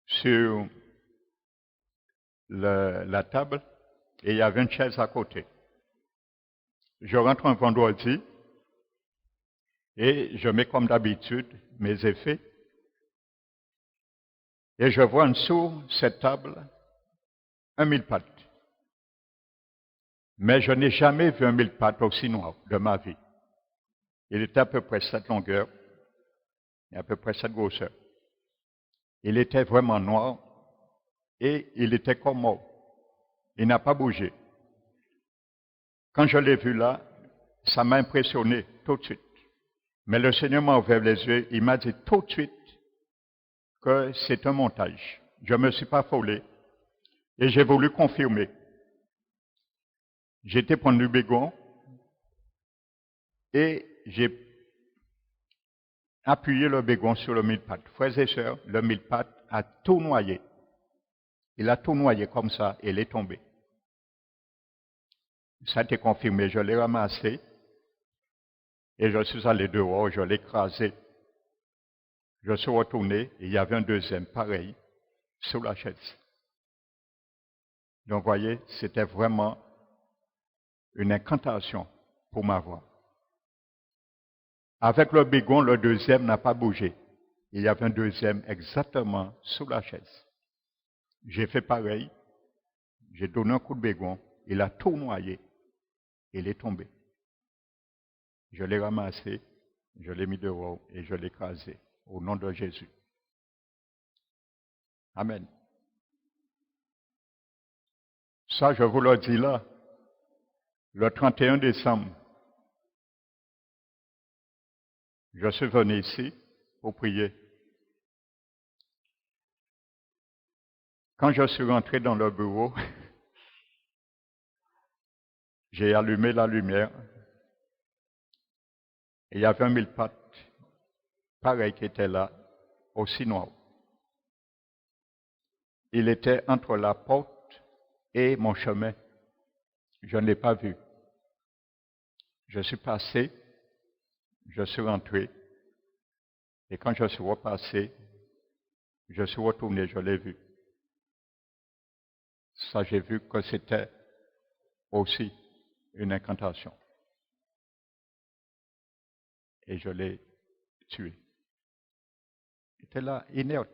sur la table et il y avait une chaise à côté. Je rentre un vendredi et je mets comme d'habitude mes effets. Et je vois en dessous cette table un mille-pattes. Mais je n'ai jamais vu un mille-pattes aussi noir de ma vie. Il était à peu près cette longueur et à peu près cette grosseur. Il était vraiment noir et il était comme mort. Il n'a pas bougé. Quand je l'ai vu là, ça m'a impressionné tout de suite. Mais le Seigneur m'a ouvert les yeux, il m'a dit tout de suite que c'est un montage. Je ne me suis pas affolé et j'ai voulu confirmer. J'ai été prendre du bégon et j'ai appuyé le bégon sur le mille-pattes. Frères et sœurs, le mille-pattes a tout noyé. Il a tout noyé comme ça et il est tombé. Ça a été confirmé, je l'ai ramassé et je suis allé dehors, je l'ai écrasé. Je suis retourné et il y avait un deuxième pareil sous la chaise. Donc, vous voyez, c'était vraiment une incantation pour m'avoir. Avec le bégon, le deuxième n'a pas bougé. Il y avait un deuxième exactement sous la chaise. J'ai fait pareil. J'ai donné un coup de bégon. Il a tout noyé. Il est tombé. Je l'ai ramassé, je l'ai mis dehors et je l'ai écrasé. Au nom de Jésus. Amen. Ça, je vous le dis là. Le 31 décembre, je suis venu ici pour prier. Quand je suis rentré dans le bureau, j'ai allumé la lumière. Et il y avait un mille-pattes, pareil, qui était là, aussi noir. Il était entre la porte et mon chemin. Je ne l'ai pas vu. Je suis passé, je suis rentré. Et quand je suis repassé, je suis retourné, je l'ai vu. Ça, j'ai vu que c'était aussi une incantation. Et je l'ai tué. Il était là, inerte.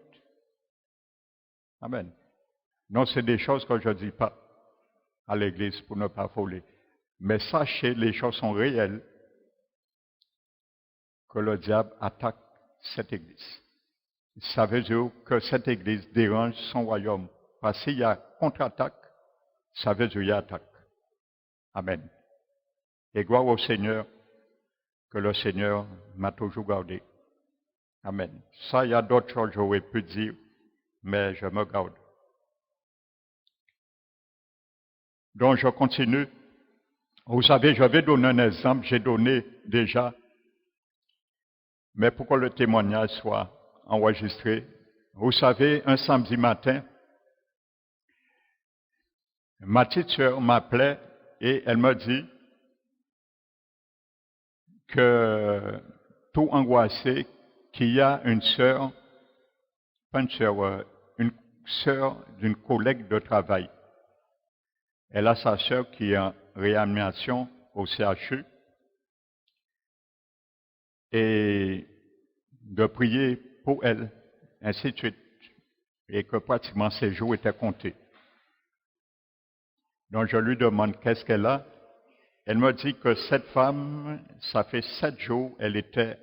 Amen. Non, c'est des choses que je ne dis pas à l'église pour ne pas affoler. Mais sachez, les choses sont réelles, que le diable attaque cette église. Ça veut dire que cette église dérange son royaume. Parce qu'il y a contre-attaque, ça veut dire qu'il y a attaque. Amen. Et gloire au Seigneur, que le Seigneur m'a toujours gardé. Amen. Ça, il y a d'autres choses que j'aurais pu dire, mais je me garde. Donc, je continue. Vous savez, je vais donner un exemple, j'ai donné déjà, mais pour que le témoignage soit enregistré. Vous savez, un samedi matin, ma petite sœur m'appelait et elle me dit que, tout angoissé, qu'il y a une sœur, pas une sœur d'une collègue de travail. Elle a sa sœur qui est en réanimation au CHU et de prier pour elle, ainsi de suite, et que pratiquement ses jours étaient comptés. Donc je lui demande qu'est-ce qu'elle a. Elle me dit que cette femme, ça fait 7 jours, elle était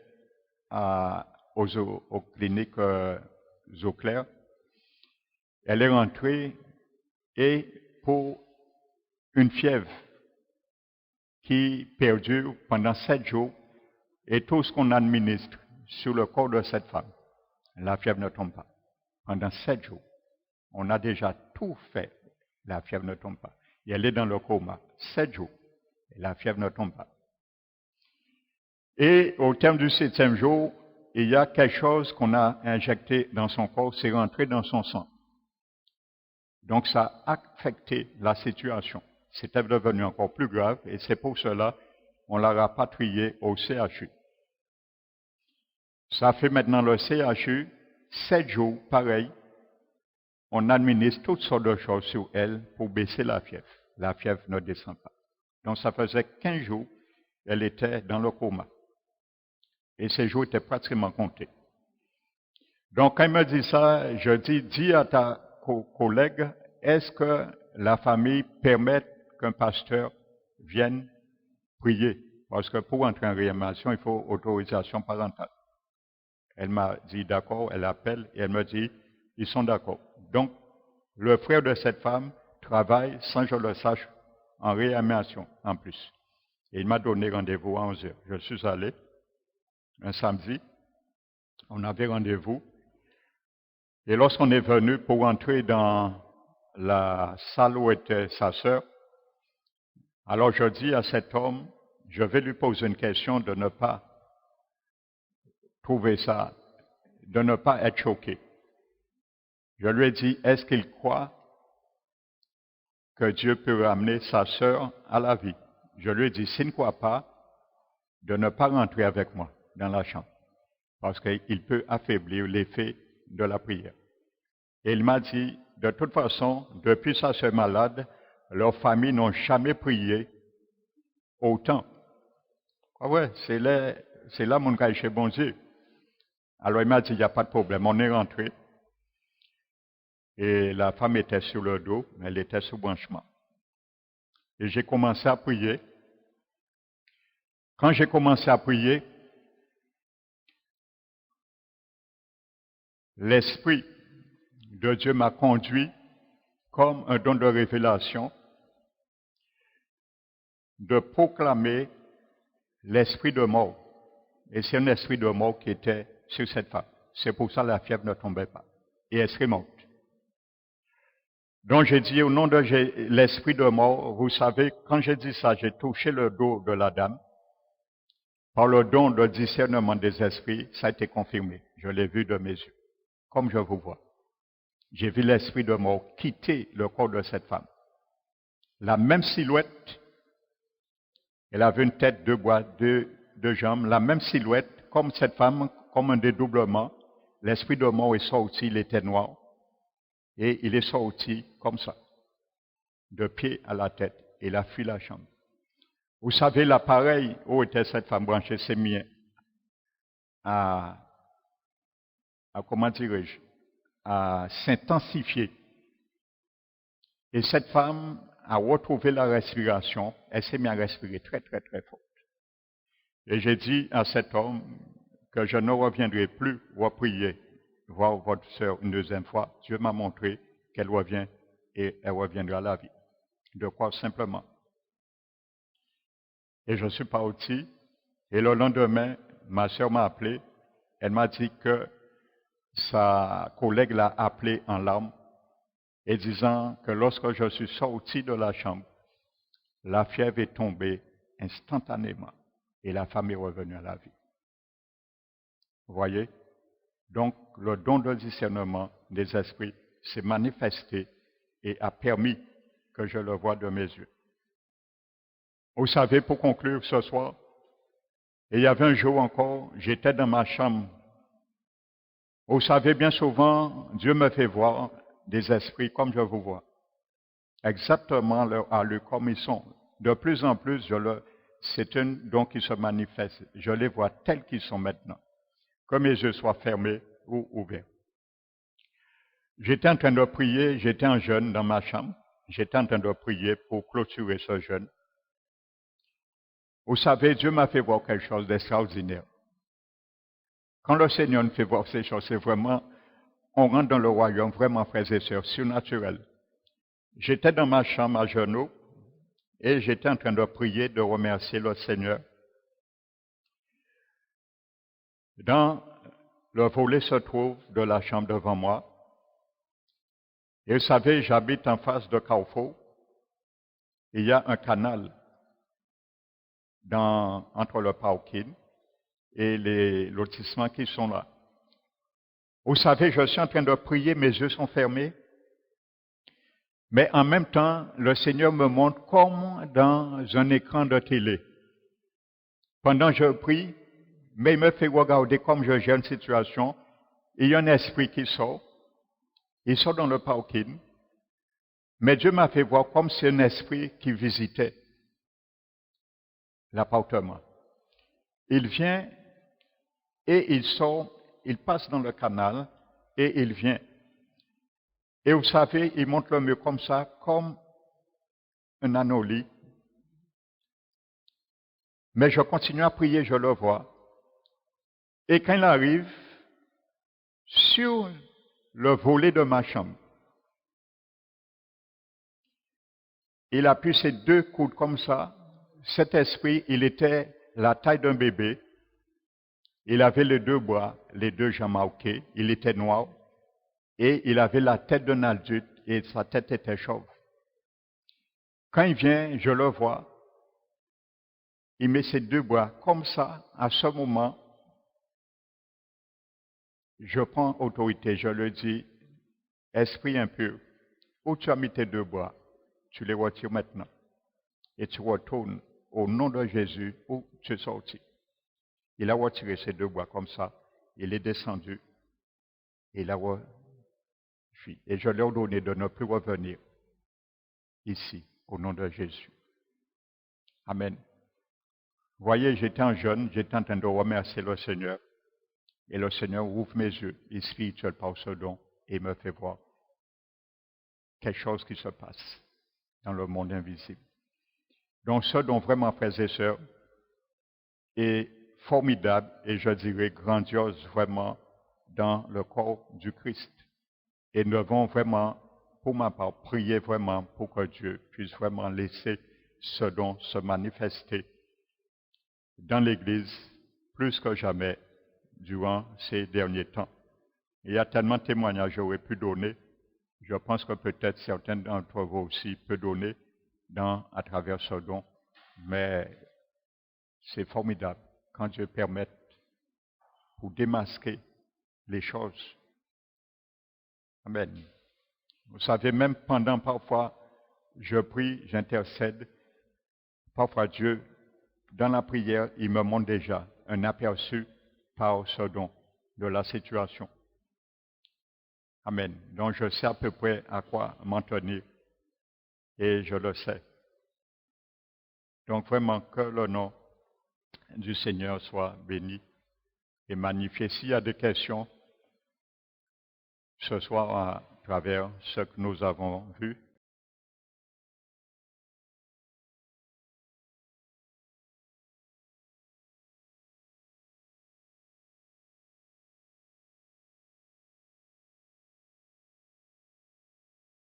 aux cliniques Eau Claire. Elle est rentrée et pour une fièvre qui perdure pendant 7 jours et tout ce qu'on administre sur le corps de cette femme, la fièvre ne tombe pas. Pendant 7 jours, on a déjà tout fait, la fièvre ne tombe pas. Et elle est dans le coma, 7 jours, et la fièvre ne tombe pas. Et au terme du 7e jour, il y a quelque chose qu'on a injecté dans son corps, c'est rentré dans son sang. Donc ça a affecté la situation. C'était devenu encore plus grave et c'est pour cela qu'on l'a rapatrié au CHU. Ça fait maintenant le CHU, 7 jours, pareil, on administre toutes sortes de choses sur elle pour baisser la fièvre. La fièvre ne descend pas. Donc ça faisait 15 jours, elle était dans le coma. Et ces jours étaient pratiquement comptés. Donc quand il me dit ça, je dis à ta collègue, est-ce que la famille permet qu'un pasteur vienne prier Parce que pour entrer en réanimation, il faut autorisation parentale. Elle m'a dit d'accord, elle appelle et elle me dit, ils sont d'accord. Donc, le frère de cette femme travaille, sans que je le sache, en réanimation en plus. Et il m'a donné rendez-vous à 11 heures. Je suis allé un samedi, on avait rendez-vous. Et lorsqu'on est venu pour entrer dans la salle où était sa sœur, alors je dis à cet homme, je vais lui poser une question de ne pas trouver ça, de ne pas être choqué. Je lui ai dit, est-ce qu'il croit que Dieu peut ramener sa sœur à la vie? Je lui ai dit, s'il ne croit pas, de ne pas rentrer avec moi dans la chambre, parce qu'il peut affaiblir l'effet de la prière. Et il m'a dit, de toute façon, depuis sa sœur malade, leurs familles n'ont jamais prié autant. Ah ouais, c'est là mon cas chez bon Dieu. Alors il m'a dit, il n'y a pas de problème. On est rentré. Et la femme était sur le dos, mais elle était sous branchement. Et j'ai commencé à prier. Quand j'ai commencé à prier, l'Esprit de Dieu m'a conduit comme un don de révélation de proclamer l'esprit de mort. Et c'est un esprit de mort qui était sur cette femme. C'est pour ça que la fièvre ne tombait pas. Et elle serait morte. Donc j'ai dit au nom de l'esprit de mort, vous savez, quand j'ai dit ça, j'ai touché le dos de la dame. Par le don de discernement des esprits, ça a été confirmé. Je l'ai vu de mes yeux, comme je vous vois. J'ai vu l'esprit de mort quitter le corps de cette femme. La même silhouette, elle avait une tête, deux bras, deux jambes, la même silhouette, comme cette femme, comme un dédoublement. L'esprit de mort est sorti, il était noir. Et il est sorti comme ça, de pied à la tête. Il a fui la chambre. Vous savez, l'appareil où était cette femme branchée s'est mis à comment dirais-je, à s'intensifier. Et cette femme a retrouvé la respiration. Elle s'est mise à respirer très, très, très fort. Et j'ai dit à cet homme que je ne reviendrai plus prier, voir votre sœur une deuxième fois. Dieu m'a montré qu'elle revient et elle reviendra à la vie. De quoi simplement. Et je suis parti. Et le lendemain, ma sœur m'a appelé. Elle m'a dit que sa collègue l'a appelé en larmes et disant que lorsque je suis sorti de la chambre, la fièvre est tombée instantanément et la femme est revenue à la vie. Vous voyez? Donc, le don de discernement des esprits s'est manifesté et a permis que je le voie de mes yeux. Vous savez, pour conclure ce soir, il y avait un jour encore, j'étais dans ma chambre. Vous savez, bien souvent, Dieu me fait voir des esprits comme je vous vois. Exactement à lui comme ils sont. De plus en plus, c'est un don qui se manifeste. Je les vois tels qu'ils sont maintenant. Que mes yeux soient fermés ou ouverts. J'étais en train de prier, j'étais en jeûne dans ma chambre. J'étais en train de prier pour clôturer ce jeûne. Vous savez, Dieu m'a fait voir quelque chose d'extraordinaire. Quand le Seigneur nous fait voir ces choses, c'est vraiment, on rentre dans le royaume, vraiment, frères et sœurs, surnaturel. J'étais dans ma chambre à genoux et j'étais en train de prier, de remercier le Seigneur. Dans le volet se trouve de la chambre devant moi. Et vous savez, j'habite en face de Carrefour. Il y a un canal entre le parking et les lotissements qui sont là. Vous savez, je suis en train de prier, mes yeux sont fermés. Mais en même temps, le Seigneur me montre comme dans un écran de télé. Pendant que je prie, mais il me fait regarder comme je gère une situation. Il y a un esprit qui sort. Il sort dans le parking. Mais Dieu m'a fait voir comme c'est un esprit qui visitait l'appartement. Il vient et il sort, il passe dans le canal et il vient. Et vous savez, il monte le mur comme ça, comme un anolis. Mais je continue à prier, je le vois. Et quand il arrive sur le volet de ma chambre, il appuie ses deux coudes comme ça. Cet esprit, il était la taille d'un bébé. Il avait les deux bras, les deux jambes marquées. Il était noir. Et il avait la tête d'un adulte et sa tête était chauve. Quand il vient, je le vois. Il met ses deux bras comme ça. À ce moment, je prends autorité. Je lui dis, esprit impur, où tu as mis tes deux bras, tu les retires maintenant. Et tu retournes au nom de Jésus où tu es sorti. Il a retiré ses deux bras comme ça. Il est descendu. Il a fui. Et je leur ai donné de ne plus revenir ici, au nom de Jésus. Amen. Voyez, j'étais en jeûne, j'étais en train de remercier le Seigneur. Et le Seigneur ouvre mes yeux, spirituels par ce don, et me fait voir quelque chose qui se passe dans le monde invisible. Donc, ce don vraiment, frères et sœurs, est formidable et je dirais grandiose vraiment dans le corps du Christ. Et nous devons vraiment, pour ma part, prier vraiment pour que Dieu puisse vraiment laisser ce don se manifester dans l'Église plus que jamais durant ces derniers temps. Il y a tellement de témoignages que j'aurais pu donner. Je pense que peut-être certains d'entre vous aussi peuvent donner à travers ce don. Mais c'est formidable quand Dieu permet pour démasquer les choses. Amen. Vous savez, même pendant parfois, je prie, j'intercède. Parfois Dieu, dans la prière, il me montre déjà un aperçu par ce don de la situation. Amen. Donc je sais à peu près à quoi m'en tenir. Et je le sais. Donc vraiment que le nom du Seigneur soit béni et magnifié. S'il y a des questions ce soir à travers ce que nous avons vu,